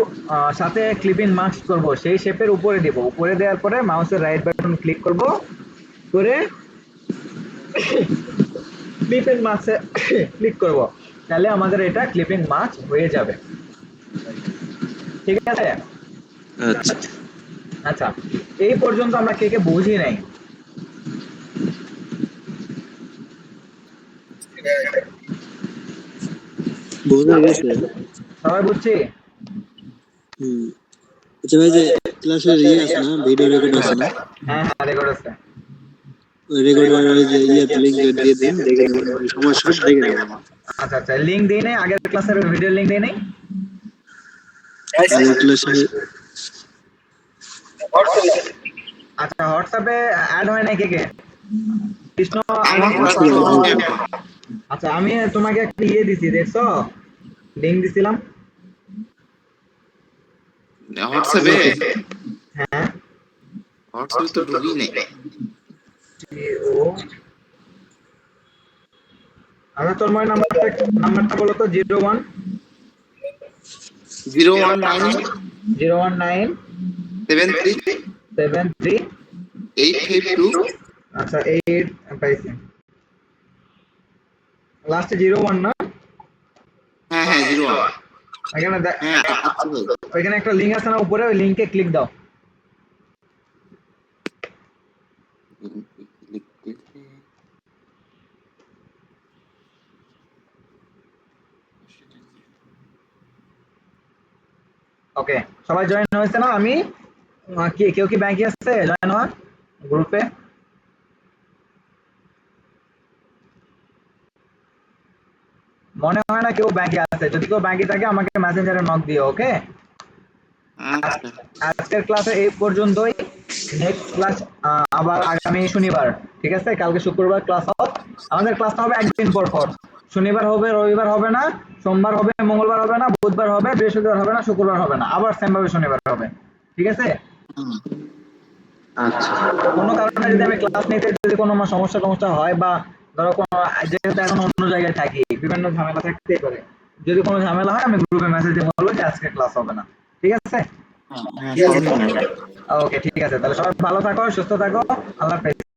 সাথে ক্লিপিং মার্কস করব সেই শেপের উপরে দিব। উপরে দেওয়ার পরে মাউসের রাইট বাটন ক্লিক করব করে ক্লিপিং মার্কসে ক্লিক করব, তাহলে আমাদের এটা ক্লিপিং মার্কস হয়ে যাবে। ঠিক আছে। আচ্ছা, আচ্ছা, এই পর্যন্ত আমরা কে কে বুঝি নাই? বোঝা গেছে। সবাই বুঝছি? হুম। আচ্ছা ভাই, যে ক্লাসের ইয়ে আছে না, ভিডিও রেকর্ড আছে না, হ্যাঁ হ্যাঁ, রেকর্ড আছে। ওই রেকর্ডের ওই যে ইয়ে লিঙ্ক দিয়ে দিন, দেখে নেবেন, সমস্যা হলে দেখে নেবেন। আচ্ছা আচ্ছা, লিঙ্ক দিই নাই, আগের ক্লাসের ভিডিও লিঙ্ক দিই নাই। আগের ক্লাসে আচ্ছা, হোয়াটসঅ্যাপে অ্যাড হয় নাই কে কে? কৃষ্ণ আমার আগে- ক্লাস আচ্ছা, আমি তোমাকে একটা ইয়ে দিছি, দেখছো? লিঙ্ক দিছিলাম। হোয়াটসঅ্যাপে হ্যাঁ, হোয়াটসঅ্যাপে তো ঢুকি নেই। ও আচ্ছা, তোর মনে নাম্বারটা বলো তো, 01 019 019 73 73। 852। আচ্ছা, 8 পাইছি, লাস্টে 01 না? হ্যাঁ হ্যাঁ, 01। এখানে হ্যাঁ আচ্ছা ভাই। ওইখানে একটা লিঙ্ক আছে না উপরে, ওই লিঙ্কে ক্লিক দাও। ওকে, সবাই জয়েন হয়েছে না? আমি কি কেউ কি ব্যাংকে আছে জয়েন হওয়ার গ্রুপে? মনে হয় না কেউ ব্যাংকে আছে। যদি কেউ ব্যাংকে থাকে আমাকে মেসেঞ্জারে নক দিও, ওকে? আচ্ছা আজকের ক্লাসে এই পর্যন্তই। নেক্সট ক্লাস আবার আগামী শনিবার। ঠিক আছে, কালকে শুক্রবার ক্লাস অফ। আমাদের ক্লাসটা হবে একদিন পর পর। শনিবার হবে, রবিবার হবে না, সোমবার হবে, মঙ্গলবার হবে না, বুধবার হবে, বৃহস্পতিবার হবে না, শুক্রবার হবে না, আবার সেম ভাবে শনিবার হবে। ঠিক আছে। আচ্ছা কোনো কারণে যদি আমি ক্লাস নিতে যদি কোনো আমার সমস্যা হয়, বা ধরো কোনো, যেহেতু এখন অন্য জায়গায় থাকি, বিভিন্ন ঝামেলা থাকতেই পারে। যদি কোনো ঝামেলা হয় আমি গ্রুপে মেসেজ দিয়ে বলবো যে আজকে ক্লাস হবে না। ঠিক আছে। হ্যাঁ, সমস্যা নাই। ওকে, ঠিক আছে, তাহলে সবাই ভালো থাকো, সুস্থ থাকো। আল্লাহ হাফেজ।